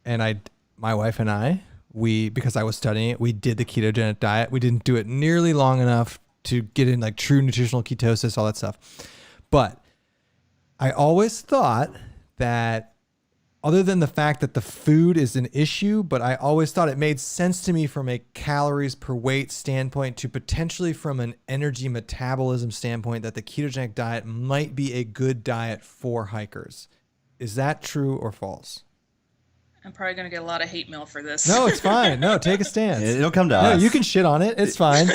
and my wife and I, because I was studying it, we did the ketogenic diet. We didn't do it nearly long enough to get in like true nutritional ketosis, all that stuff. But I always thought that, other than the fact that the food is an issue, but I always thought it made sense to me from a calories per weight standpoint to potentially from an energy metabolism standpoint that the ketogenic diet might be a good diet for hikers. Is that true or false? I'm probably going to get a lot of hate mail for this. No, it's fine. No, take a stance. It'll come to us. No, you can shit on it. It's fine.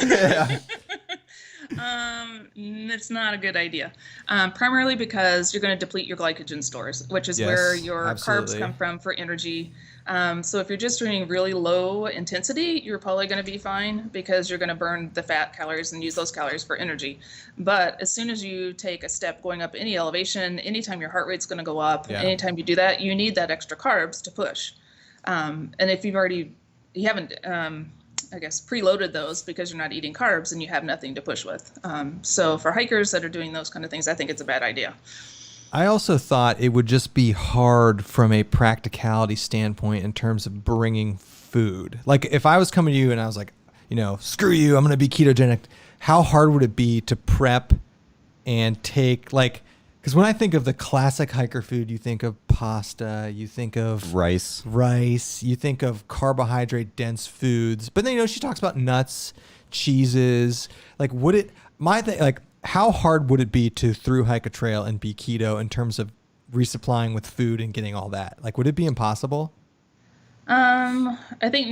It's not a good idea. Primarily because you're going to deplete your glycogen stores, which is where your carbs come from for energy. So if you're just doing really low intensity, you're probably going to be fine because you're going to burn the fat calories and use those calories for energy. But as soon as you take a step going up any elevation, anytime your heart rate's going to go up, anytime you do that, you need that extra carbs to push. And if you haven't I guess, preloaded those because you're not eating carbs and you have nothing to push with. So for hikers that are doing those kind of things, I think it's a bad idea. I also thought it would just be hard from a practicality standpoint in terms of bringing food. Like if I was coming to you and I was like, screw you, I'm going to be ketogenic. How hard would it be to prep and take because when I think of the classic hiker food, you think of pasta, you think of rice, you think of carbohydrate dense foods. But then, she talks about nuts, cheeses. How hard would it be to through hike a trail and be keto in terms of resupplying with food and getting all that? Would it be impossible? I think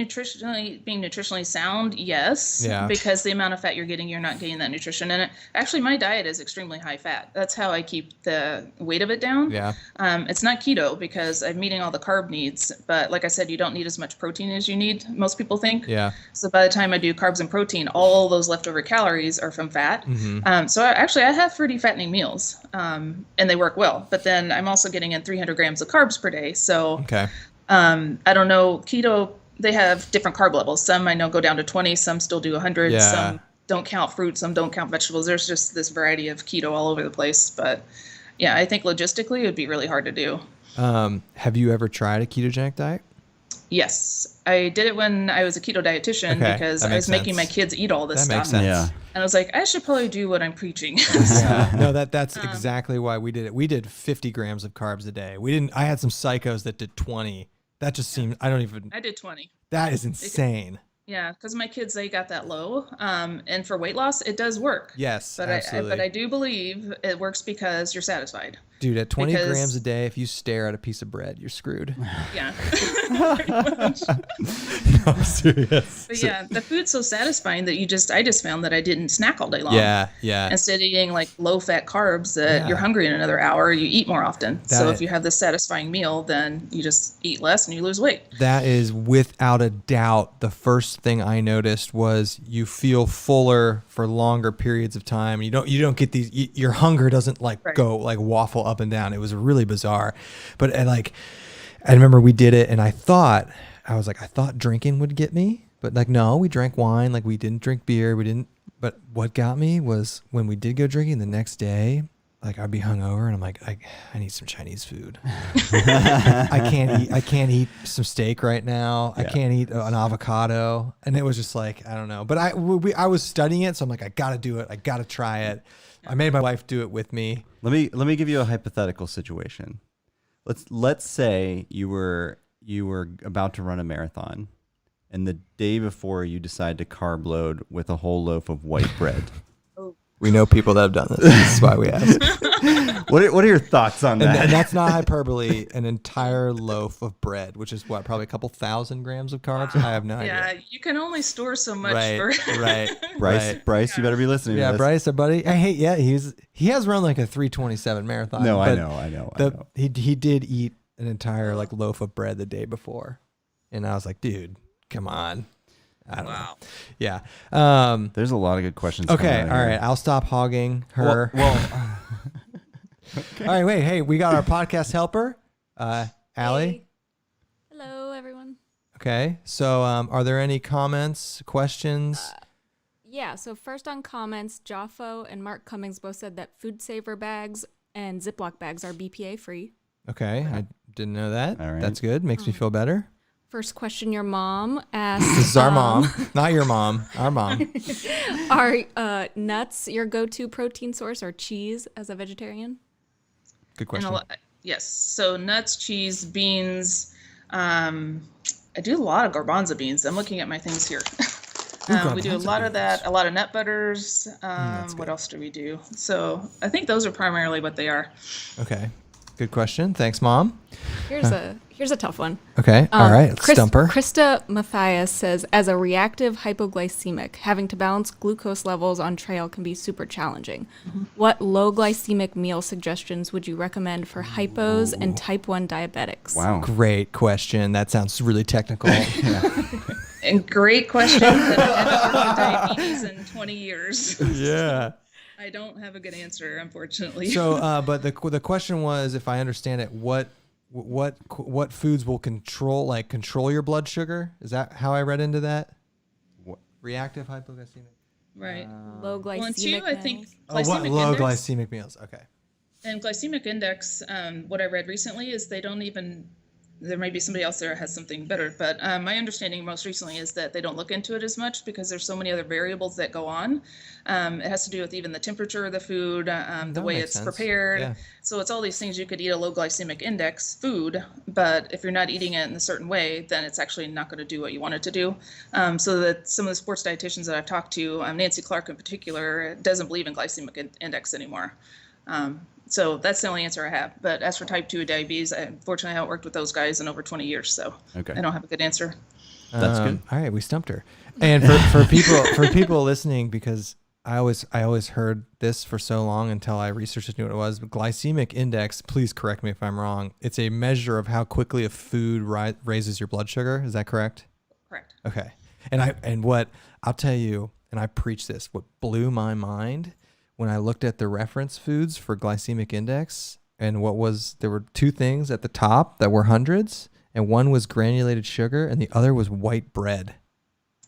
being nutritionally sound, yes. Yeah. Because the amount of fat you're getting, you're not getting that nutrition in it. Actually, my diet is extremely high fat. That's how I keep the weight of it down. Yeah. It's not keto because I'm meeting all the carb needs, but like I said, you don't need as much protein as you need, most people think. Yeah. So by the time I do carbs and protein, all those leftover calories are from fat. Mm-hmm. So I have pretty fattening meals, and they work well. But then I'm also getting in 300 grams of carbs per day. So okay. I don't know, keto, they have different carb levels. Some I know go down to 20, some still do 100, some don't count fruit, some don't count vegetables. There's just this variety of keto all over the place. But yeah, I think logistically it would be really hard to do. Have you ever tried a ketogenic diet? Yes. I did it when I was a keto dietitian because I was making my kids eat all this stuff. That makes sense. Yeah. And I was like, I should probably do what I'm preaching. Yeah. No, that's exactly why we did it. We did 50 grams of carbs a day. I had some psychos that did 20. That just seemed, I did 20. That is insane. Yeah, because my kids, they got that low. And for weight loss, it does work. Yes, but absolutely. I do believe it works because you're satisfied. Dude, at 20 grams a day, if you stare at a piece of bread, you're screwed. Yeah. No, I'm serious. But yeah, the food's so satisfying that I just found that I didn't snack all day long. Yeah, yeah. Instead of eating low-fat carbs that you're hungry in another hour, you eat more often. So if you have this satisfying meal, then you just eat less and you lose weight. That is without a doubt the first thing I noticed was you feel fuller for longer periods of time. You don't get these, your hunger doesn't go waffle up and down. It was really bizarre. But I remember we did it and I thought drinking would get me, but no, we drank wine. We didn't drink beer. But what got me was when we did go drinking the next day, I'd be hungover and I'm like, I need some Chinese food. I can't eat some steak right now. Yeah. I can't eat an avocado. And it was just I don't know, but I was studying it. So I'm like, I got to do it. I got to try it. I made my wife do it with me. Let me give you a hypothetical situation. Let's say you were about to run a marathon, and the day before you decide to carb load with a whole loaf of white bread. We know people that have done this. This is why we ask. What are your thoughts on that? And that's not hyperbole. An entire loaf of bread, which is probably a couple thousand grams of carbs. I have no idea. Yeah, you can only store so much. Right. Bryce, you better be listening. Yeah, to this. Bryce, our buddy. He has run a 3:27 marathon. No, I know. He did eat an entire loaf of bread the day before, and I was like, dude, come on. I don't know. Yeah. There's a lot of good questions. Okay. All right. I'll stop hogging her. Well okay. All right. Wait. Hey, we got our podcast helper. Allie? Hey. Hello, everyone. Okay. So are there any comments, questions? Yeah, so first on comments, Joffo and Mark Cummings both said that food saver bags and Ziploc bags are BPA free. Okay. I didn't know that. All right. That's good. Makes me feel better. First question, your mom asked. This is our mom, not your mom. Our mom. Are nuts your go-to protein source or cheese as a vegetarian? Good question. Yes. So nuts, cheese, beans. I do a lot of garbanzo beans. I'm looking at my things here. We do a lot of that, a lot of nut butters. What else do we do? So I think those are primarily what they are. Okay. Good question. Thanks, Mom. Here's a tough one. Okay. All right. Let's stump her. Krista Matthias says, as a reactive hypoglycemic, having to balance glucose levels on trail can be super challenging. Mm-hmm. What low glycemic meal suggestions would you recommend for hypos and type 1 diabetics? Wow. Great question. That sounds really technical. And great question. That I haven't worked with diabetes in 20 years. Yeah. I don't have a good answer, unfortunately. So, but the question was, if I understand it, what foods will control your blood sugar? Is that how I read into that? What? Reactive hypoglycemic. Right. Low glycemic. Well, and two, I think what low glycemic meals? Okay. And glycemic index, what I read recently is they don't even. There may be somebody else there that has something better, but my understanding most recently is that they don't look into it as much because there's so many other variables that go on. It has to do with even the temperature of the food, the way it's prepared. Yeah. So it's all these things. You could eat a low glycemic index food, but if you're not eating it in a certain way, then it's actually not going to do what you want it to do. So that some of the sports dietitians that I've talked to, Nancy Clark in particular, doesn't believe in glycemic index anymore. So that's the only answer I have. But as for type 2 diabetes, unfortunately, I haven't worked with those guys in over 20 years, so I don't have a good answer. That's good. All right, we stumped her. And for people listening, because I always heard this for so long until I researched and knew what it was. But glycemic index, please correct me if I'm wrong. It's a measure of how quickly a food raises your blood sugar. Is that correct? Correct. Okay. And what I'll tell you, and I preach this, what blew my mind when I looked at the reference foods for glycemic index, and there were two things at the top that were hundreds, and one was granulated sugar and the other was white bread.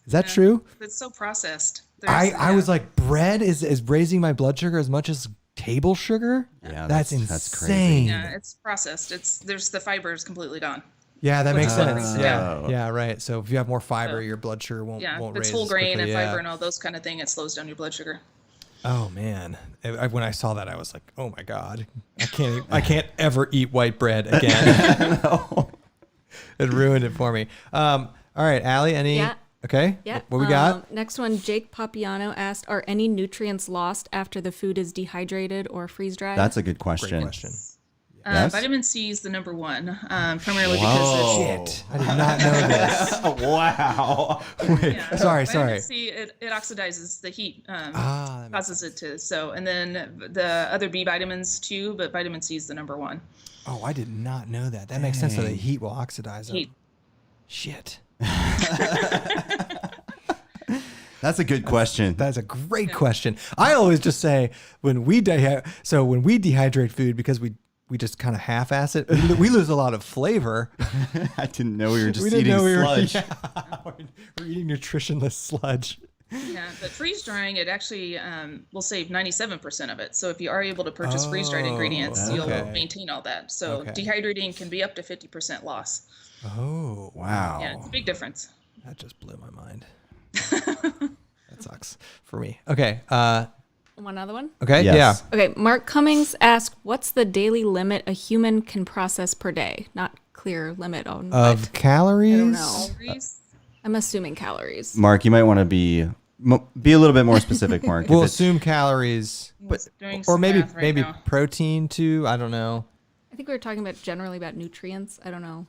Is that true? It's so processed. I was like, bread is raising my blood sugar as much as table sugar? Yeah, that's insane. That's crazy. Yeah, it's processed. There's the fiber is completely gone. Yeah, that makes sense. Yeah. Yeah, right. So if you have more fiber, your blood sugar won't if raise it's whole as grain quickly. and fiber and all those kind of things, it slows down your blood sugar. Oh man! When I saw that, I was like, "Oh my god! I can't ever eat white bread again." No. It ruined it for me. All right, Allie. Any? Yeah. Okay. Yeah. What we got? Next one, Jake Papiano asked, "Are any nutrients lost after the food is dehydrated or freeze dried?" That's a good question. Great question. Yes? Vitamin C is the number one, primarily because Shit, I did not know this. Wow. Wait, sorry. Vitamin C, it oxidizes the heat, causes it to. So, and then the other B vitamins too, but vitamin C is the number one. Oh, I did not know that. That makes sense. So the heat will oxidize them. Heat. Shit. That's a good question. That's a great question. I always just say when we dehydrate food, because we just kind of half-ass it, we lose a lot of flavor. I didn't know we were just eating sludge. We're eating nutritionless sludge. Yeah, but freeze drying, it actually will save 97% of it. So if you are able to purchase freeze-dried ingredients, you'll maintain all that. So dehydrating can be up to 50% loss. Oh, wow. Yeah, it's a big difference. That just blew my mind. That sucks for me. Okay. One other one? Okay, yes. yeah. Okay, Mark Cummings asked, what's the daily limit a human can process per day? Not clear limit on of calories? I don't know. I'm assuming calories. Mark, you might want to be a little bit more specific, Mark. We'll assume calories, or maybe now. protein too. I don't know. I think we were talking about generally about nutrients. I don't know.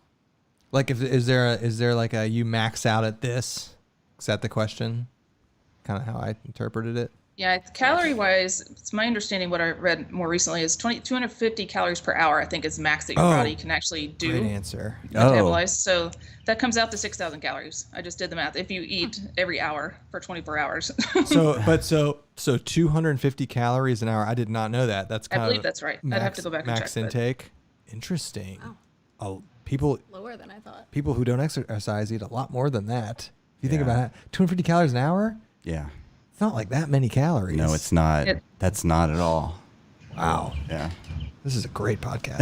Like, is there like a you max out at this? Is that the question? Kind of how I interpreted it. Yeah, calorie-wise, it's my understanding what I read more recently is 250 calories per hour, I think, is max that your body can actually do. Great answer. Metabolize. So that comes out to 6,000 calories. I just did the math. If you eat every hour for 24 hours. So 250 calories an hour. I did not know that. That's I believe that's right. I'd have to go back and check. Max intake. Interesting. people Lower than I thought. people who don't exercise eat a lot more than that. If you think Yeah. about it, 250 calories an hour. Yeah. It's not like that many calories. No, it's not. That's not at all. Wow. Yeah. This is a great podcast.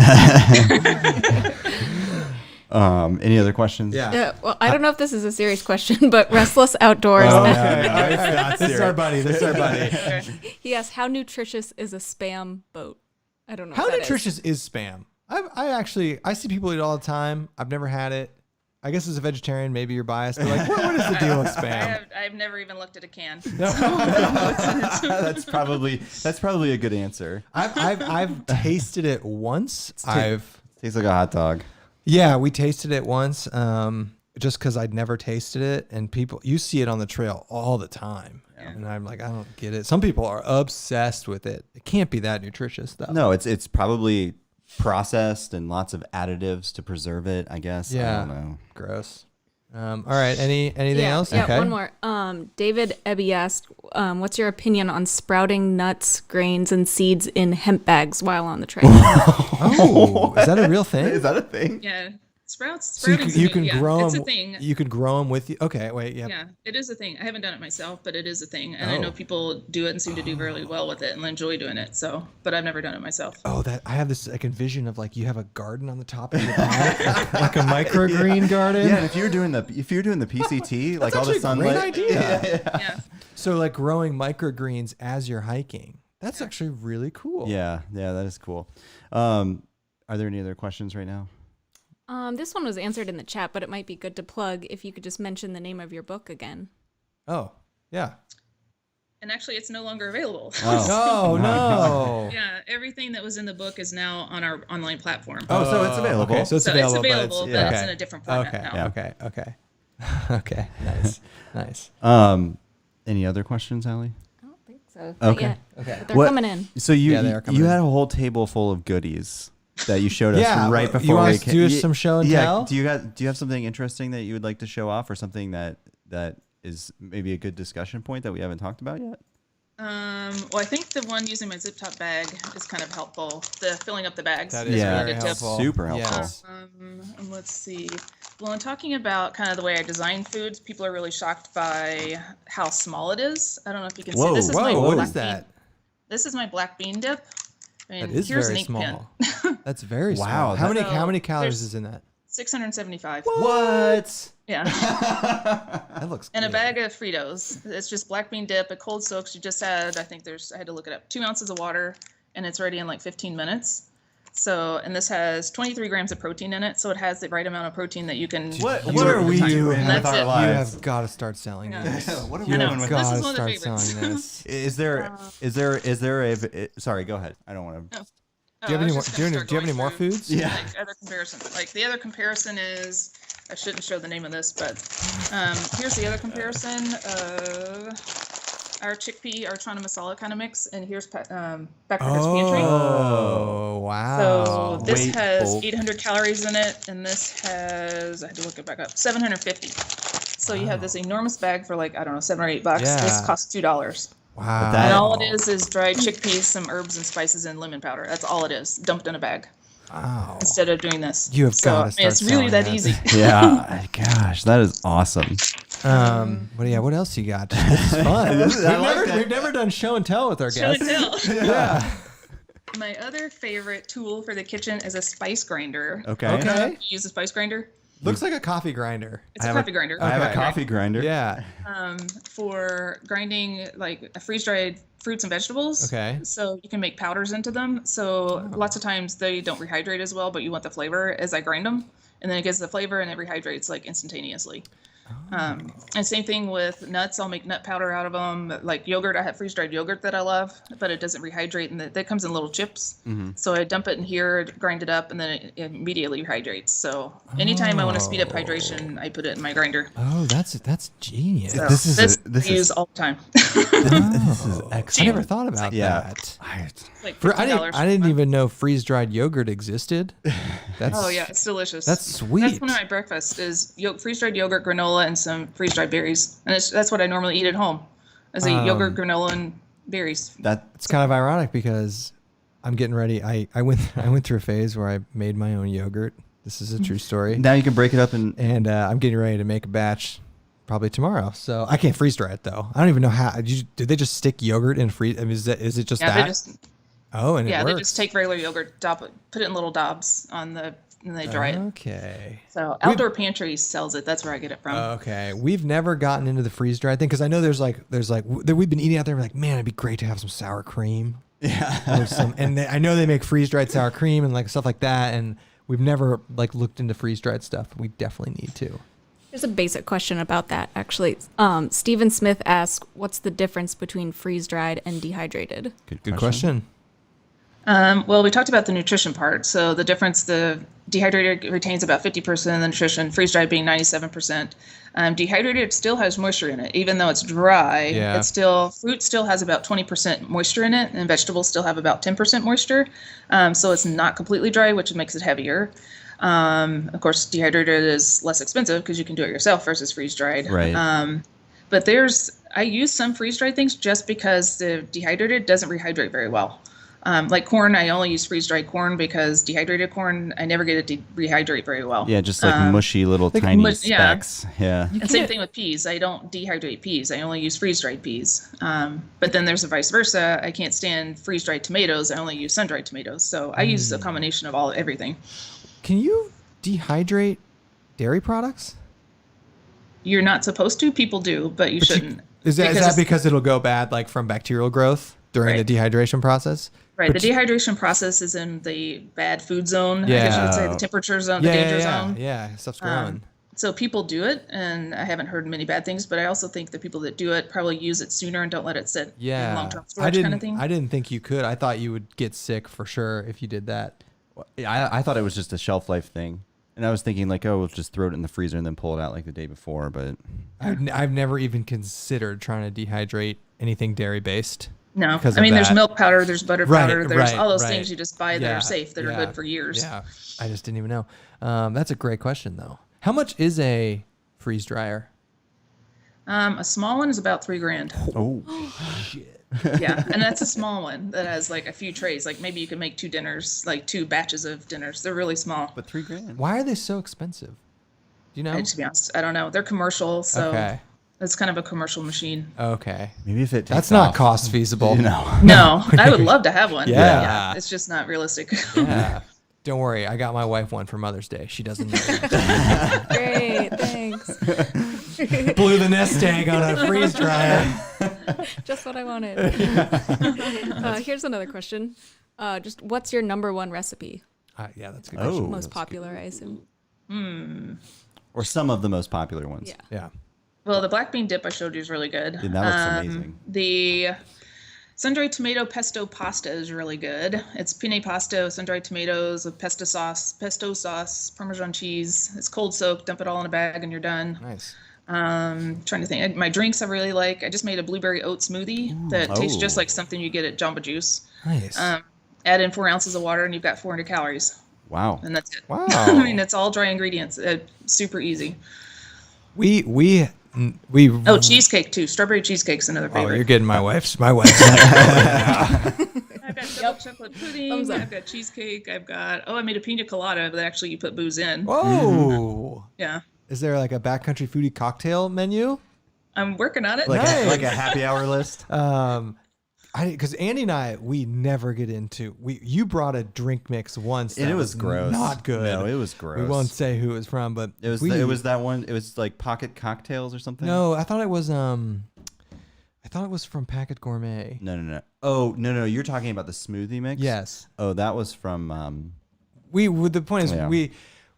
Any other questions? Yeah. Well, I don't know if this is a serious question, but Restless Outdoors. This is our buddy. This is our buddy. He asks, how nutritious is a Spam boat? I don't know. How what that nutritious is Spam? I see people eat it all the time. I've never had it. I guess as a vegetarian, maybe you're biased. But like, what is the deal with Spam? I've never even looked at a can. That's probably a good answer. I've tasted it once. Tastes like a hot dog. Yeah, we tasted it once. Just because I'd never tasted it, and you see it on the trail all the time, and I'm like, I don't get it. Some people are obsessed with it. It can't be that nutritious, though. No, it's probably processed and lots of additives to preserve it, I guess. Yeah. I don't know. Gross. All right. Anything else? Yeah, Okay. one more. David Ebby asked, what's your opinion on sprouting nuts, grains, and seeds in hemp bags while on the trail? Oh, is that a real thing? Is that a thing? Yeah, sprouts. So you can yeah, grow it's them. a thing. You could grow them with you. Okay, wait. Yeah. Yeah, it is a thing. I haven't done it myself, but it is a thing, and I know people do it and seem to do really well with it and enjoy doing it. So, but I've never done it myself. Oh, I have this like envision of like you have a garden on the top of your bag, like a microgreen garden. Yeah, and if you're doing the PCT, like all the actually a sunlight. great idea. Yeah. So like growing microgreens as you're hiking. That's actually really cool. Yeah, that is cool. Are there any other questions right now? This one was answered in the chat, but it might be good to plug if you could just mention the name of your book again. Oh, yeah. And actually, it's no longer available. Oh, no. Yeah, everything that was in the book is now on our online platform. Oh, so it's available. Okay, so it's So available, but it's in a different format okay, now. okay. Okay, nice. Any other questions, Allie? I don't think so. Not Okay. yet, Okay. but they're coming in. So Yeah, they are coming you in. had a whole table full of goodies that you showed us Yeah, right you before want we us to do some show and tell? Do you have something interesting that you would like to show off, or something that is maybe a good discussion point that we haven't talked about yet? Well, I think the one using my zip top bag is kind of helpful. The filling up the bags That is is a really very good tip. helpful. Super helpful. Yes. And let's see. Well, in talking about kind of the way I design foods, people are really shocked by how small it is. I don't know if you can see. This is my What black is that? Bean. This is my black bean dip. That is here's very an 8 pen. small. That's very Wow, small. How that- many calories there's- is in that? 675. What? Yeah. That looks And a good. bag of Fritos. It's just black bean dip, a cold soaks. You just add, I had to look it up, 2 ounces of water, and it's ready in like 15 minutes. So, and this has 23 grams of protein in it, so it has the right amount of protein that you can. What absorb are at the we time. doing And with that's our it. You lives? have got to start selling Yeah. this. What are You we know. doing with This got is to one of the start favorites. selling this. Is there sorry, go ahead. I don't want to. Do you have I any was more? just Do you gonna have start any going more through, foods? Yeah. Like other comparisons. Like the other comparison is, I shouldn't show the name of this, but here's the other comparison of our chickpea, our chana masala kind of mix, and here's Backcountry Pantry. Oh, wow. So this Wait, has hold. 800 calories in it, and this has, I had to look it back up, 750. So you have this enormous bag for like, I don't know, $7 or $8. Yeah. This costs $2. Wow. that- And all it is dried chickpeas, some herbs and spices, and lemon powder. That's all it is, dumped in a bag Wow. instead of doing this. You have So, gotta I mean, start it's really selling that that. easy. Yeah, gosh, that is awesome. What else you got? This is fun. We've never done show and tell with our Show and guests. tell. Yeah. My other favorite tool for the kitchen is a spice grinder. Okay. Okay. You use a spice grinder? Looks like a coffee grinder. It's a coffee grinder. I have a Okay. coffee grinder. Yeah. For grinding like freeze-dried fruits and vegetables. Okay. So you can make powders into them. So lots of times they don't rehydrate as well, but you want the flavor as I grind them. And then it gets the flavor and it rehydrates like instantaneously. And same thing with nuts. I'll make nut powder out of them. Like yogurt, I have freeze-dried yogurt that I love, but it doesn't rehydrate, and that comes in little chips. So I dump it in here, grind it up, and then it immediately rehydrates. So anytime I want to speed up hydration, I put it in my grinder. Oh, that's genius. So This I use all the time. This is I excellent. never thought about Yeah. that. Like I $15. didn't even know freeze dried yogurt existed. That's Oh yeah, it's delicious. That's sweet. That's one of my breakfasts is freeze-dried yogurt, granola, and some freeze-dried berries, and that's what I normally eat at home. Is I eat yogurt, granola, and berries. It's kind of ironic because I'm getting ready. I went through a phase where I made my own yogurt. This is a true story. Now you can break it up and I'm getting ready to make a batch probably tomorrow. So I can't freeze dry it though. I don't even know how. Did they just stick yogurt in freeze? I mean, is it just that? They just, and it works. they just take regular yogurt, put it in little daubs and they dry it. Okay. So Outdoor Pantry sells it. That's where I get it from. Okay. We've never gotten into the freeze dry thing because I know there's like we've been eating out there. We're like, man, it'd be great to have some sour cream. Yeah. I know they make freeze dried sour cream and like stuff like that. And we've never like looked into freeze dried stuff. We definitely need to. There's a basic question about that, actually. Stephen Smith asks, what's the difference between freeze-dried and dehydrated? Good question. Well, we talked about the nutrition part. So the difference, the dehydrated retains about 50% of the nutrition, freeze-dried being 97%. Dehydrated still has moisture in it. Even though it's dry, fruit still has about 20% moisture in it, and vegetables still have about 10% moisture. So it's not completely dry, which makes it heavier. Of course, dehydrated is less expensive because you can do it yourself versus freeze-dried. Right. But I use some freeze-dried things just because the dehydrated doesn't rehydrate very well. Like corn, I only use freeze-dried corn because dehydrated corn, I never get it to rehydrate very well. Yeah, just like mushy little tiny specks. Yeah. And same thing with peas. I don't dehydrate peas. I only use freeze-dried peas. But then there's the vice versa. I can't stand freeze-dried tomatoes. I only use sun-dried tomatoes. So I use a combination of everything. Can you dehydrate dairy products? You're not supposed to. People do, but you shouldn't. Is that because it'll go bad, like from bacterial growth during the dehydration process? Right. The dehydration process is in the bad food zone. I guess you would say the temperature zone, the danger zone. Yeah, stuff's growing. So people do it, and I haven't heard many bad things, but I also think the people that do it probably use it sooner and don't let it sit in long-term storage kind of thing. I didn't think you could. I thought you would get sick for sure if you did that. I thought it was just a shelf life thing. And I was thinking like, we'll just throw it in the freezer and then pull it out like the day before. But I've never even considered trying to dehydrate anything dairy based. No, I mean, there's milk powder, there's butter powder, there's all those things you just buy that are safe, that are good for years. Yeah, I just didn't even know. That's a great question though. How much is a freeze dryer? A small one is about $3,000. Oh, shit. Yeah, and that's a small one that has like a few trays. Like maybe you can make 2 dinners, like 2 batches of dinners. They're really small. But $3,000. Why are they so expensive? Do you know? To be honest, I don't know. They're commercial, so it's kind of a commercial machine. Okay. Maybe if it takes That's not cost feasible. No, I would love to have one. Yeah. It's just not realistic. Yeah. Don't worry, I got my wife one for Mother's Day. She doesn't know. Great, thanks. Blew the nest egg on a freeze dryer. Just what I wanted. Here's another question. Just what's your number one recipe? Yeah, that's a good question. Most popular, I assume. Or some of the most popular ones. Yeah. Well, the black bean dip I showed you is really good. Yeah, that looks amazing. The sun-dried tomato pesto pasta is really good. It's penne pesto, sun-dried tomatoes with pesto sauce, Parmesan cheese. It's cold soaked. Dump it all in a bag and you're done. Nice. Trying to think. My drinks I really like. I just made a blueberry oat smoothie that tastes just like something you get at Jamba Juice. Nice. Add in 4 ounces of water and you've got 400 calories. Wow. And that's it. Wow. I mean, it's all dry ingredients. Super easy. We Cheesecake too. Strawberry cheesecake's another favorite. Oh, you're getting my wife's. I've got double chocolate pudding. I've got cheesecake. I made a pina colada that actually you put booze in. Whoa. Yeah. Is there like a Backcountry Foodie cocktail menu? I'm working on it. Like a happy hour list? Because Andy and I, we never get into. You brought a drink mix once. And it was gross. Not good. No, it was gross. We won't say who it was from, but it was that one. It was like Pocket Cocktails or something. No, I thought it was from Packet Gourmet. No. Oh, no. You're talking about the smoothie mix? Yes. Oh, that was from. The point is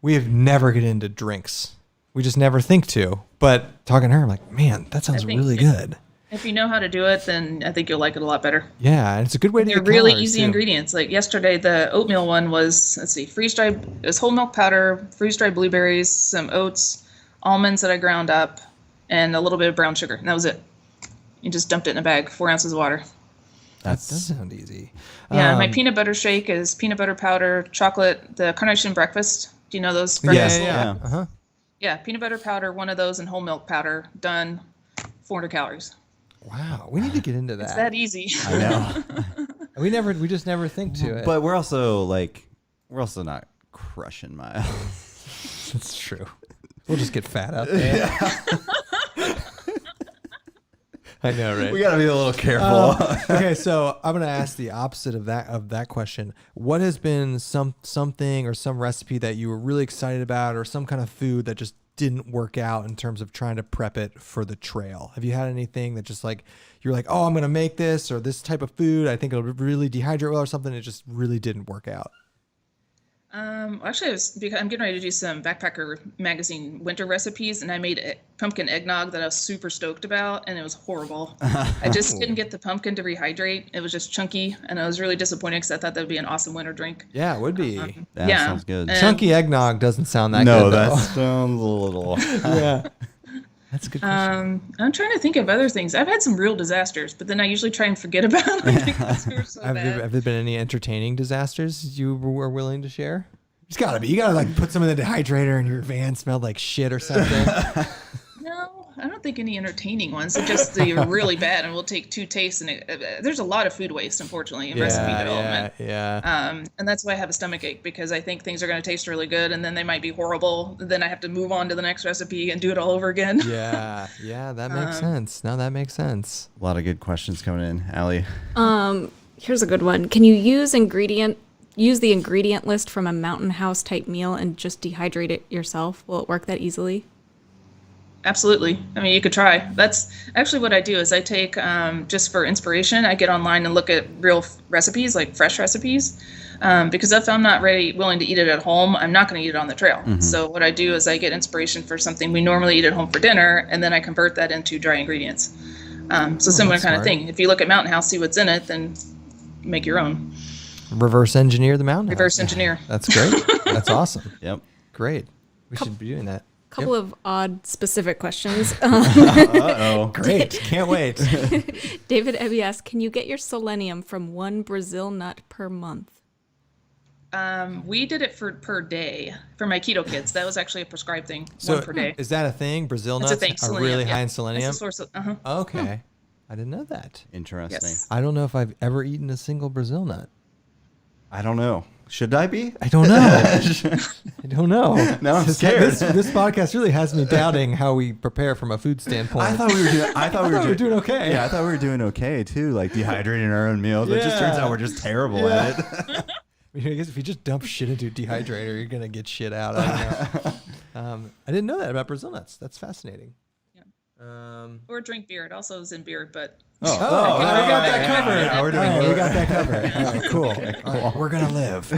we have never get into drinks. We just never think to. But talking to her, I'm like, man, that sounds really good. If you know how to do it, then I think you'll like it a lot better. Yeah, and it's a good way to get really easy ingredients. Like yesterday, the oatmeal one was, freeze-dried. It was whole milk powder, freeze-dried blueberries, some oats, almonds that I ground up, and a little bit of brown sugar. And that was it. You just dumped it in a bag, 4 ounces of water. That does sound easy. Yeah, my peanut butter shake is peanut butter powder, chocolate, the Carnation breakfast. Do you know those? Breakfast? Yeah. Uh-huh. Yeah, peanut butter powder, one of those, and whole milk powder. Done. 400 calories. Wow, we need to get into that. It's that easy. I know. We just never think to it. But we're also not crushing miles. That's true. We'll just get fat out there. Yeah. I know, right? We got to be a little careful. Okay, so I'm going to ask the opposite of that question. What has been something or some recipe that you were really excited about, or some kind of food that just didn't work out in terms of trying to prep it for the trail? Have you had anything that just like you're like, oh, I'm going to make this or this type of food, I think it'll really dehydrate well, or something that just really didn't work out? Actually, I'm getting ready to do some Backpacker magazine winter recipes, and I made pumpkin eggnog that I was super stoked about, and it was horrible. I just didn't get the pumpkin to rehydrate. It was just chunky, and I was really disappointed because I thought that would be an awesome winter drink. Yeah, it would be. That sounds good. Chunky eggnog doesn't sound that good. No, that sounds a little. Yeah. That's a good question. I'm trying to think of other things. I've had some real disasters, but then I usually try and forget about them because they were so bad. Have there been any entertaining disasters you were willing to share? There's got to be. You got to like put some in the dehydrator and your van smelled like shit or something. No, I don't think any entertaining ones. They're just they're really bad, and we'll take 2 tastes. And there's a lot of food waste, unfortunately, in recipe development. Yeah. And that's why I have a stomach ache, because I think things are going to taste really good, and then they might be horrible. Then I have to move on to the next recipe and do it all over again. Yeah, that makes sense. No, that makes sense. A lot of good questions coming in, Allie. Here's a good one. Can you use the ingredient list from a Mountain House type meal and just dehydrate it yourself? Will it work that easily? Absolutely. I mean, you could try. That's actually what I do is I take, just for inspiration, I get online and look at real recipes, like fresh recipes, because if I'm not willing to eat it at home, I'm not going to eat it on the trail. Mm-hmm. So what I do is I get inspiration for something we normally eat at home for dinner, and then I convert that into dry ingredients. So similar kind of thing. If you look at Mountain House, see what's in it, then make your own. Reverse engineer the Mountain House. Reverse engineer. That's great. That's awesome. Yep. Great. We should be doing that. Couple of odd specific questions. Uh-oh. Great. Can't wait. David Ebby asks, can you get your selenium from 1 Brazil nut per month? We did it per day for my keto kids. That was actually a prescribed thing. So 1 per day. Is that a thing? Brazil That's nuts a thing. are Selenium, really high in selenium? That's the source of, Okay. I didn't know that. Interesting. Yes. I don't know if I've ever eaten a single Brazil nut. I don't know. Should I be? I don't know. I don't know. Now I'm scared. This podcast really has me doubting how we prepare from a food standpoint. I thought we were doing okay. Yeah, I thought we were doing okay too, like dehydrating our own meals. It just turns out we're just terrible at it. I guess if you just dump shit into a dehydrator, you're gonna get shit out. I don't know. I didn't know that about Brazil nuts. That's fascinating. Yeah. Or drink beer. It also is in beer, but. We got that covered. Yeah, we're doing we got that covered. All right, cool. Okay, cool. All right, we're gonna live.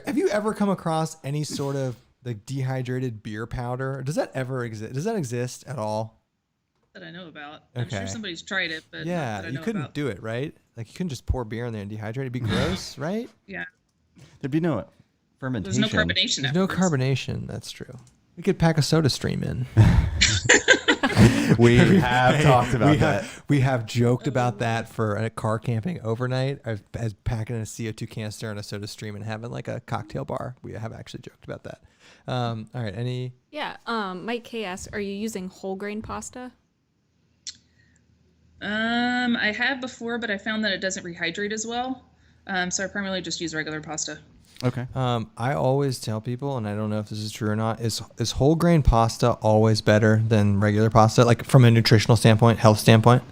Have you ever come across any sort of like dehydrated beer powder? Does that ever exist? Does that exist at all? That I know about. Okay. I'm sure somebody's tried it, but yeah, not that I you know couldn't about. do it, right? Like you couldn't just pour beer in there and dehydrate it. It'd be gross, right? Yeah. There'd be no fermentation. There's no carbonation. There's no afterwards. carbonation. That's true. We could pack a soda stream in. We have talked about that. We have joked about that for a car camping overnight, as packing in a CO2 canister and a soda stream and having like a cocktail bar. We have actually joked about that. All right, any? Yeah. Mike K asks, are you using whole grain pasta? I have before, but I found that it doesn't rehydrate as well. So I primarily just use regular pasta. Okay. I always tell people, and I don't know if this is true or not, is whole grain pasta always better than regular pasta, like from a nutritional standpoint, health standpoint?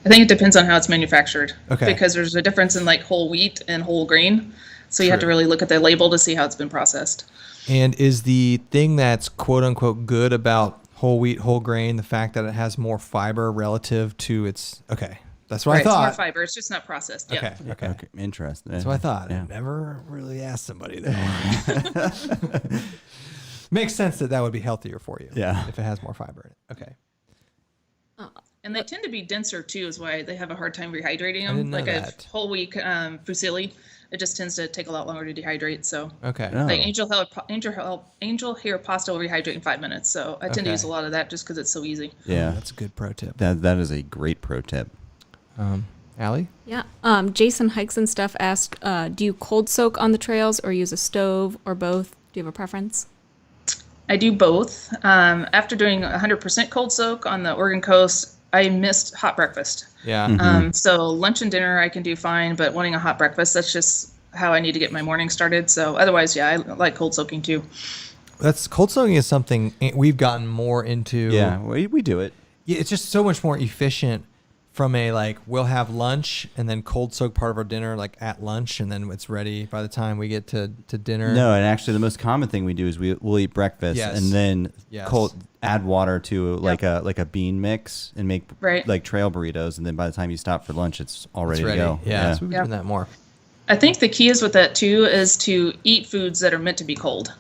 I think it depends on how it's manufactured. Okay. Because there's a difference in like whole wheat and whole grain. So you have to really look at the label to see how it's been processed. And is the thing that's quote unquote good about whole wheat, whole grain, the fact that it has more fiber relative to its, okay. That's what I thought. It's more fiber. It's just not processed. Yeah. Okay. Interesting. That's what I thought. Yeah. I never really asked somebody that. Makes sense that would be healthier for you. Yeah. If it has more fiber in it. Okay. And they tend to be denser too, is why they have a hard time rehydrating them. didn't know Like that. a whole wheat fusilli, it just tends to take a lot longer to dehydrate. So Okay. Oh. like angel hair pasta will rehydrate in 5 minutes. So I tend to use a lot of that just because it's so easy. Yeah. That's a good pro tip. That is a great pro tip. Allie? Yeah. Jason Hikes and Stuff asked, do you cold soak on the trails or use a stove or both? Do you have a preference? I do both. After doing 100% cold soak on the Oregon coast, I missed hot breakfast. Yeah. So lunch and dinner I can do fine, but wanting a hot breakfast, that's just how I need to get my morning started. So otherwise, yeah, I like cold soaking too. That's cold soaking is something we've gotten more into. Yeah, we do it. Yeah, it's just so much more efficient from a like we'll have lunch and then cold soak part of our dinner like at lunch and then it's ready by the time we get to dinner. No, and actually the most common thing we do is we'll eat breakfast and then cold add water to like a bean mix and make like trail burritos, and then by the time you stop for lunch it's all ready to go. Yeah, so we've been doing that more. I think the key is with that too is to eat foods that are meant to be cold.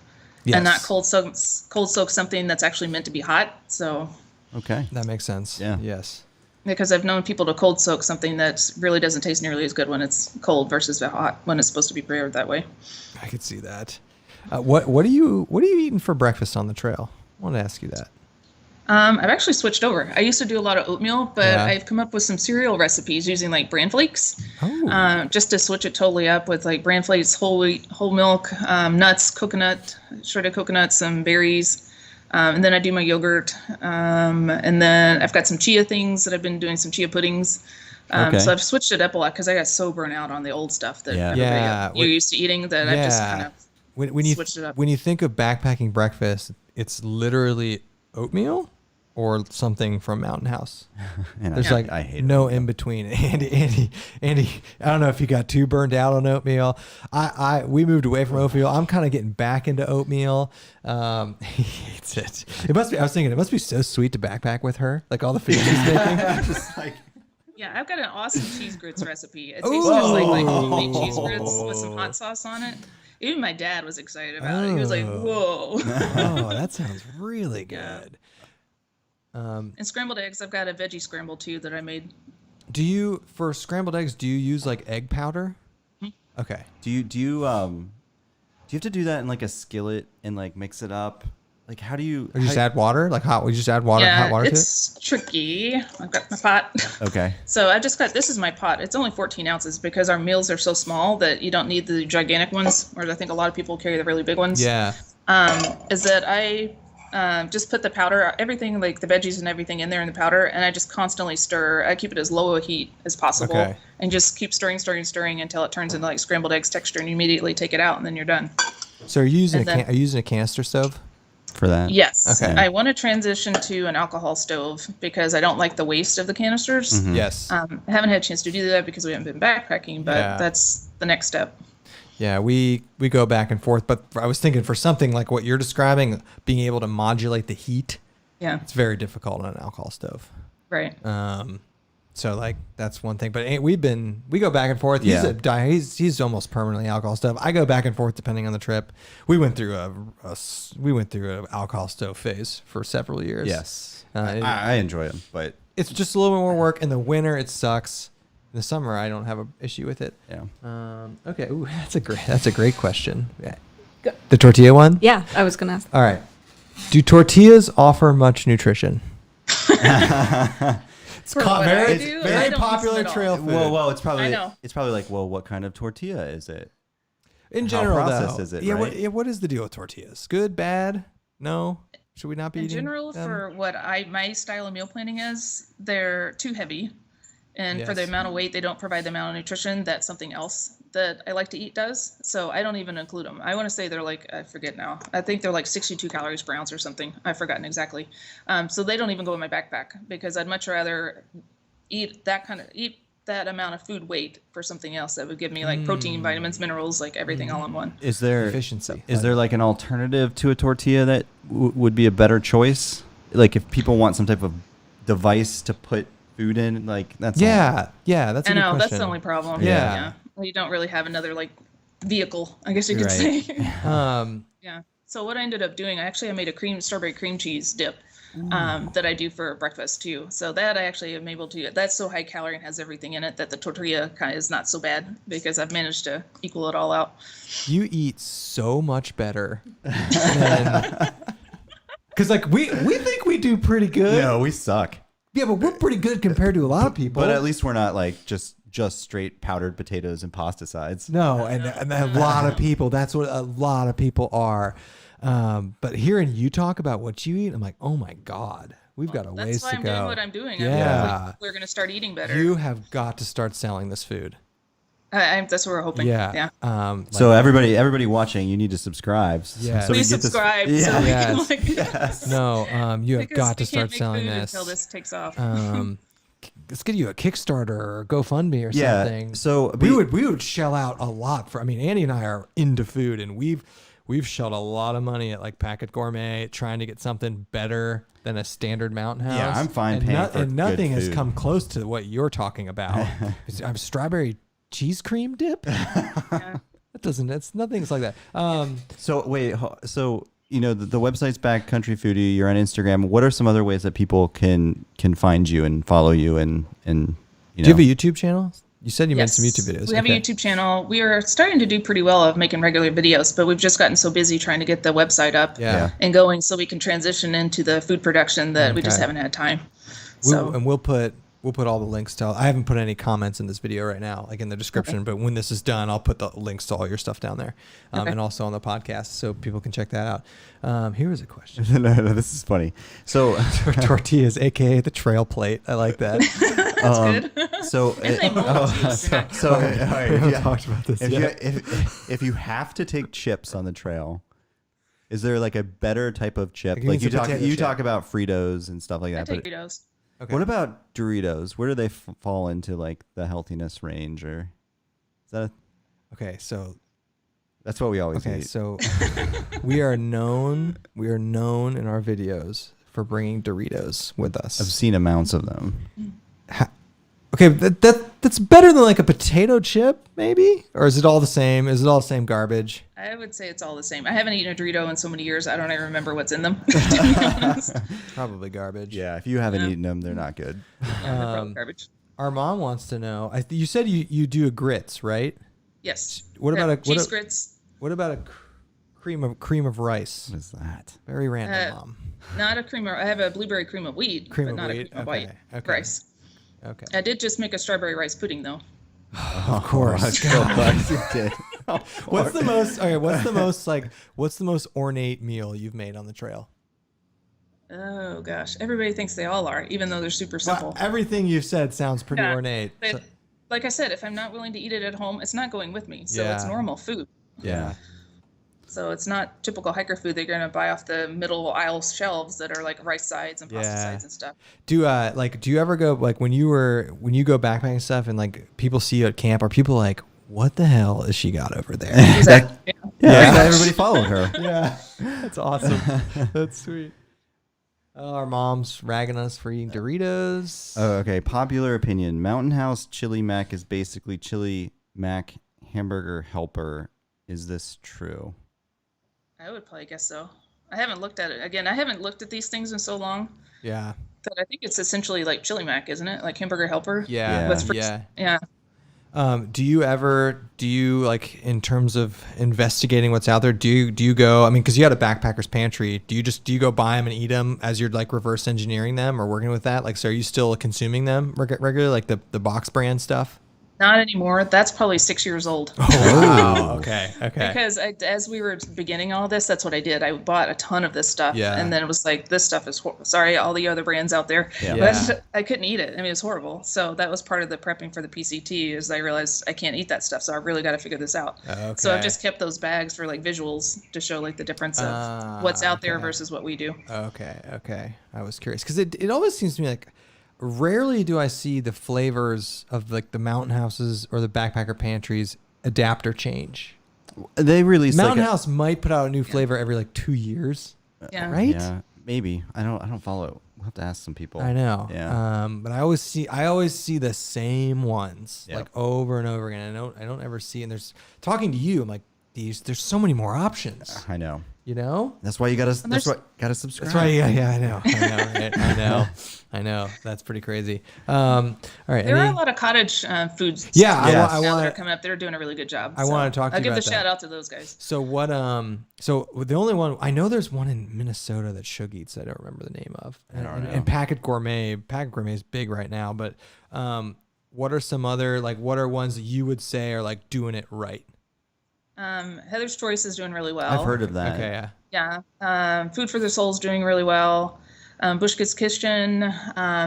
Yes. And not cold soak something that's actually meant to be hot. So okay, that makes sense. Yeah. Yes. Because I've known people to cold soak something that really doesn't taste nearly as good when it's cold versus hot when it's supposed to be prepared that way. I could see that. What are you eating for breakfast on the trail? I want to ask you that. I've actually switched over. I used to do a lot of oatmeal, but I've come up with some cereal recipes using like bran flakes, just to switch it totally up with like bran flakes, whole wheat, whole milk, nuts, coconut, shredded coconut, some berries. And then I do my yogurt. And then I've got some chia things that I've been doing, some chia puddings. So I've switched it up a lot because I got so burnt out on the old stuff that you're used to eating that I've just kind of switched it up. When you think of backpacking breakfast, it's literally oatmeal or something from Mountain House. There's like I hate no in between. Andy, I don't know if you got too burned out on oatmeal. We moved away from oatmeal. I'm kind of getting back into oatmeal. He hates it. It must be. I was thinking it must be so sweet to backpack with her, like all the food she's making. Just like. Yeah, I've got an awesome cheese grits recipe. It tastes just like homemade cheese grits with some hot sauce on it. Even my dad was excited about it. He was like, "Whoa!" Oh, that sounds really good. Yeah. And scrambled eggs, I've got a veggie scramble too that I made. For scrambled eggs, do you use like egg powder? Mm-hmm. Okay. Do you have to do that in like a skillet and like mix it up? Like how do you? Or just add water, like hot? We just add water, hot water to it. It's tricky. I've got my pot. Okay. So I just got this is my pot. It's only 14 ounces because our meals are so small that you don't need the gigantic ones. Whereas I think a lot of people carry the really big ones. Yeah. Is that I just put the powder, everything like the veggies and everything in there in the powder, and I just constantly stir. I keep it as low a heat as possible, and just keep stirring until it turns into like scrambled eggs texture, and you immediately take it out, and then you're done. So are you using a canister stove for that? Yes. Okay. I want to transition to an alcohol stove because I don't like the waste of the canisters. Mm-hmm. Yes. I haven't had a chance to do that because we haven't been backpacking, but that's the next step. Yeah, we go back and forth, but I was thinking for something like what you're describing, being able to modulate the heat, it's very difficult on an alcohol stove. Right. So like that's one thing, but we go back and forth. He's almost permanently alcohol stove. I go back and forth depending on the trip. We went through an alcohol stove phase for several years. Yes, I enjoy them, but it's just a little bit more work. In the winter, it sucks. In the summer, I don't have an issue with it. Yeah. Okay. Ooh, that's a great question. The tortilla one? Yeah, I was gonna ask. All right. Do tortillas offer much nutrition? It's very popular trail food. Well, it's probably like, well, what kind of tortilla is it? In general, how processed is it? Yeah. Right? What is the deal with tortillas? Good, bad? No. Should we not be eating? In general, for what my style of meal planning is, they're too heavy. And for the amount of weight, they don't provide the amount of nutrition that something else that I like to eat does. So I don't even include them. I want to say they're like, I forget now. I think they're like 62 calories per ounce or something. I've forgotten exactly. So they don't even go in my backpack because I'd much rather eat that amount of food weight for something else that would give me like protein, vitamins, minerals, like everything all in one. Is there efficiency? Is there like an alternative to a tortilla that would be a better choice? Like if people want some type of device to put food in, like that's that's a good question. That's the only problem. Yeah. You don't really have another like vehicle, I guess you could say. Yeah. So what I ended up doing, I made a strawberry cream cheese dip that I do for breakfast too. So that I actually am able to. That's so high calorie and has everything in it that the tortilla kind of is not so bad because I've managed to equal it all out. You eat so much better than. Because like we think we do pretty good. No, we suck. Yeah, but we're pretty good compared to a lot of people. But at least we're not like just straight powdered potatoes and pasta sides. No, and a lot of people, that's what a lot of people are. But hearing you talk about what you eat, I'm like, oh my God, we've got a ways to go. That's why I'm doing what I'm doing. Yeah. We're going to start eating better. You have got to start selling this food. That's what we're hoping. Yeah. Yeah. So everybody watching, you need to subscribe. Yes. Please subscribe. So we can like. Yes. No, you have got to start we can't make selling food this. until this takes off. Let's get you a Kickstarter or GoFundMe or Yeah. something. So we would shell out a lot for. I mean, Andy and I are into food, and we've shelled a lot of money at like Packet Gourmet trying to get something better than a standard Mountain House. Yeah, I'm fine and paying for and nothing good has food. come close to what you're talking about. I'm strawberry cheese cream dip. Yeah. It's nothing's like that. So wait, so the website's Backcountry Foodie. You're on Instagram. What are some other ways that people can find you and follow you and do you have a YouTube channel? You said you made Yes. some YouTube videos. We have a YouTube channel. We are starting to do pretty well of making regular videos, but we've just gotten so busy trying to get the website up Yeah. and going so we can transition into the food production that we just Okay. haven't had time. So We'll put all the links to. I haven't put any comments in this video right now, like in the description. But when this is done, I'll put the links to all your stuff down there, and also on the podcast, so people can check that out. Here is a question. no, this is funny. So Tortillas, aka the trail plate. I like that. that's good. So And they mold too, so not- so all right, We haven't yeah. talked about this If yet. if you have to take chips on the trail, is there like a better type of chip? Like, Like you it's a talk potato you chip. talk about Fritos and stuff like I that. take But Doritos. Okay. what about Doritos? Where do they fall into like the healthiness range, or is that Okay, so that's what we always eat? so we are known in our videos for bringing Doritos with us. I've seen amounts of them. Okay, that's better than like a potato chip, maybe? Or is it all the same? Is it all the same garbage? I would say it's all the same. I haven't eaten a Dorito in so many years. I don't even remember what's in them. To be honest. Probably garbage. Yeah, if you haven't Yeah. eaten them, they're not good. Yeah, they're probably garbage. Our mom wants to know. You said you do a grits, right? Yes. What about a cheese grits? What about a cream of rice? What is that? Very random, Mom. Not a cream of. I have a blueberry cream of wheat, Cream but of not wheat, a cream of okay, white okay. rice. Okay. I did just make a strawberry rice pudding though. Of course. You did. What's the most? Okay. What's the most ornate meal you've made on the trail? Oh gosh, everybody thinks they all are, even though they're super simple. Well, everything you've said sounds pretty Yeah, ornate. But So- like I said, if I'm not willing to eat it at home, it's not going with me. So it's Yeah. normal food. yeah. So it's not typical hiker food that you're gonna buy off the middle aisle shelves that are like rice sides and pasta Yeah. sides and stuff. Do you ever go like when you go backpacking stuff and like people see you at camp, are people like, what the hell is she got over there? Exactly. Yeah. Yeah, everybody followed her. Yeah, that's awesome. That's sweet. Oh, our mom's ragging us for eating Doritos. Oh, okay. Popular opinion: Mountain House Chili Mac is basically Chili Mac hamburger helper. Is this true? I would probably guess so. I haven't looked at it again. I haven't looked at these things in so long Yeah, that I think it's essentially like Chili Mac, isn't it? Like hamburger helper. yeah, With fr- yeah. Yeah. Do you like in terms of investigating what's out there? Do you go? I mean, because you had a backpacker's pantry. Do you go buy them and eat them as you're like reverse engineering them or working with that? Like, so are you still consuming them regularly, like the box brand stuff? Not anymore. That's probably 6 years old. Wow. Okay. Because as we were beginning all this, that's what I did. I bought a ton of this stuff, Yeah. and then it was like, this stuff is sorry, all the other brands out there, Yeah. but I couldn't eat it. I mean, it's horrible. So that was part of the prepping for the PCT. Is I realized I can't eat that stuff, so I really got to figure this out. Okay. So I've just kept those bags for like visuals to show like the difference of what's out there versus what we do. Okay. I was curious because it always seems to me like rarely do I see the flavors of like the mountain houses or the backpacker pantries adapt or change. They released Mountain like House might put out a new flavor every like 2 years, Yeah. right? Yeah, maybe. I don't follow it. We'll have to ask some people. I know. Yeah. But I always see the same ones Yep. like over and over again. I don't ever see, and there's talking to you. I'm like, there's so many more options, I know. you know? That's why you gotta. That's there's- why gotta subscribe. That's right. Yeah, I know. Right? I know. That's pretty crazy. All right. There are a lot of cottage foods. Yeah, now Yes. I that want are coming up. They're doing a really good job. I wanna talk to I'll you give about the that. shout out to those guys. So what? So the only one I know, there's one in Minnesota that Shug eats. I don't remember the name of. And Packet Gourmet. Packet Gourmet is big right now. But what are some other what are ones that you would say are like doing it right? Heather's Choice is doing really well. I've heard of that. Okay. Yeah. Yeah. Food for the Soul's doing really well. Bushka's Kitchen.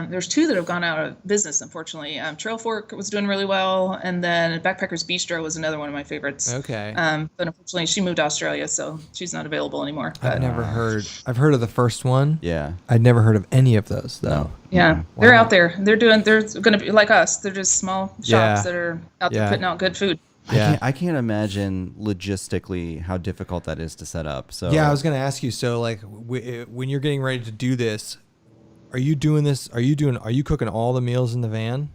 There's 2 that have gone out of business, unfortunately. Trail Fork was doing really well, and then Backpackers Bistro was another one of my favorites. Okay. But unfortunately, she moved to Australia, so she's not available anymore. I've never heard. I've heard of the first one. Yeah. I'd never heard of any of those though. No. Yeah, they're out there. They're going to be like us. They're just small shops Yeah. that are out there putting out good food. Yeah. I can't imagine logistically how difficult that is to set up. So Yeah, I was gonna ask you. So, like, when you're getting ready to do this, are you doing this? Are you cooking all the meals in the van?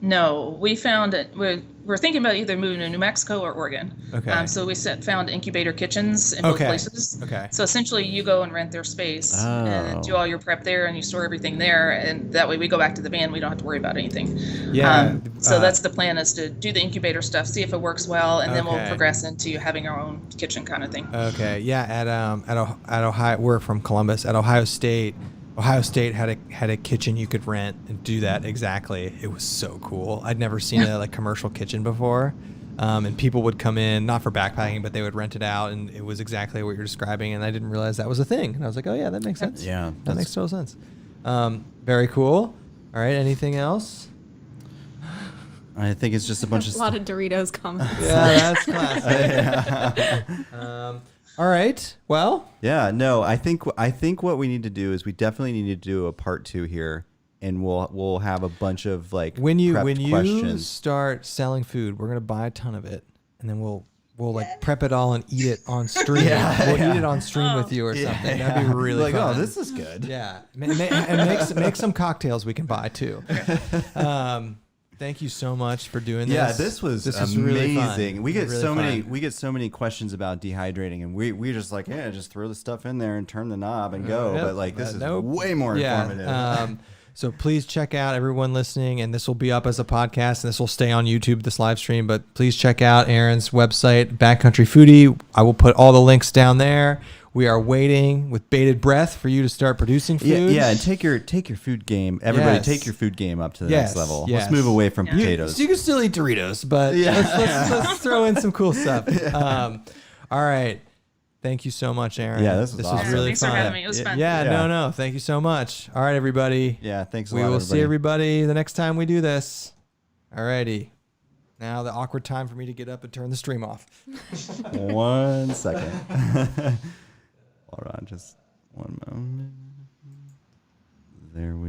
No, we found it. We're thinking about either moving to New Mexico or Oregon. Okay. So we found incubator kitchens in both places. Okay. So essentially, you go and rent their space and do all your prep there, and you store everything there, and that way we go back to the van. We don't have to worry about anything. Yeah. So that's the plan: is to do the incubator stuff, see if it works well, and then we'll Okay. progress into having our own kitchen kind of thing. Okay. Yeah. At Ohio, we're from Columbus. At Ohio State. Ohio State had a kitchen you could rent and do that exactly. It was so cool. I'd never seen a commercial kitchen before, and people would come in not for backpacking, but they would rent it out, and it was exactly what you're describing. And I didn't realize that was a thing. And I was like, oh yeah, that makes sense. Yeah, that makes total sense. Very cool. All right, anything else? I think it's just a bunch of A lot of Doritos comments. Yeah, that's classic. All right. Well. Yeah, no, I think what we need to do is we definitely need to do a part 2 here, and we'll have a bunch of when you questions. Start selling food, we're gonna buy a ton of it, and then we'll prep it all and eat it on stream. Eat it on stream with you or something. That'd be really fun. Oh, this is good. Yeah, and make some cocktails we can buy too. Thank you so much for doing this. Yeah, this was amazing. Really fun. We get really we get so many questions about dehydrating, and we just just throw the stuff in there and turn the knob and go. Yep. But this is way more informative. So please check out everyone listening, and this will be up as a podcast, and this will stay on YouTube, this live stream. But please check out Aaron's website, Backcountry Foodie. I will put all the links down there. We are waiting with bated breath for you to start producing food. Yeah, and take your food game. Everybody, take your food game up to the next level. Yes. Let's move away from potatoes. You can still eat Doritos, but let's throw in some cool stuff. All right. Thank you so much, Aaron. Yeah, this was awesome. was really Thanks fun. for having me. It was fun. Yeah, no. Thank you so much. All right, everybody. Yeah, thanks a lot. lot. We will see everybody the next time we do this. All righty. Now the awkward time for me to get up and turn the stream off. 1 second. Hold on, just one moment. There we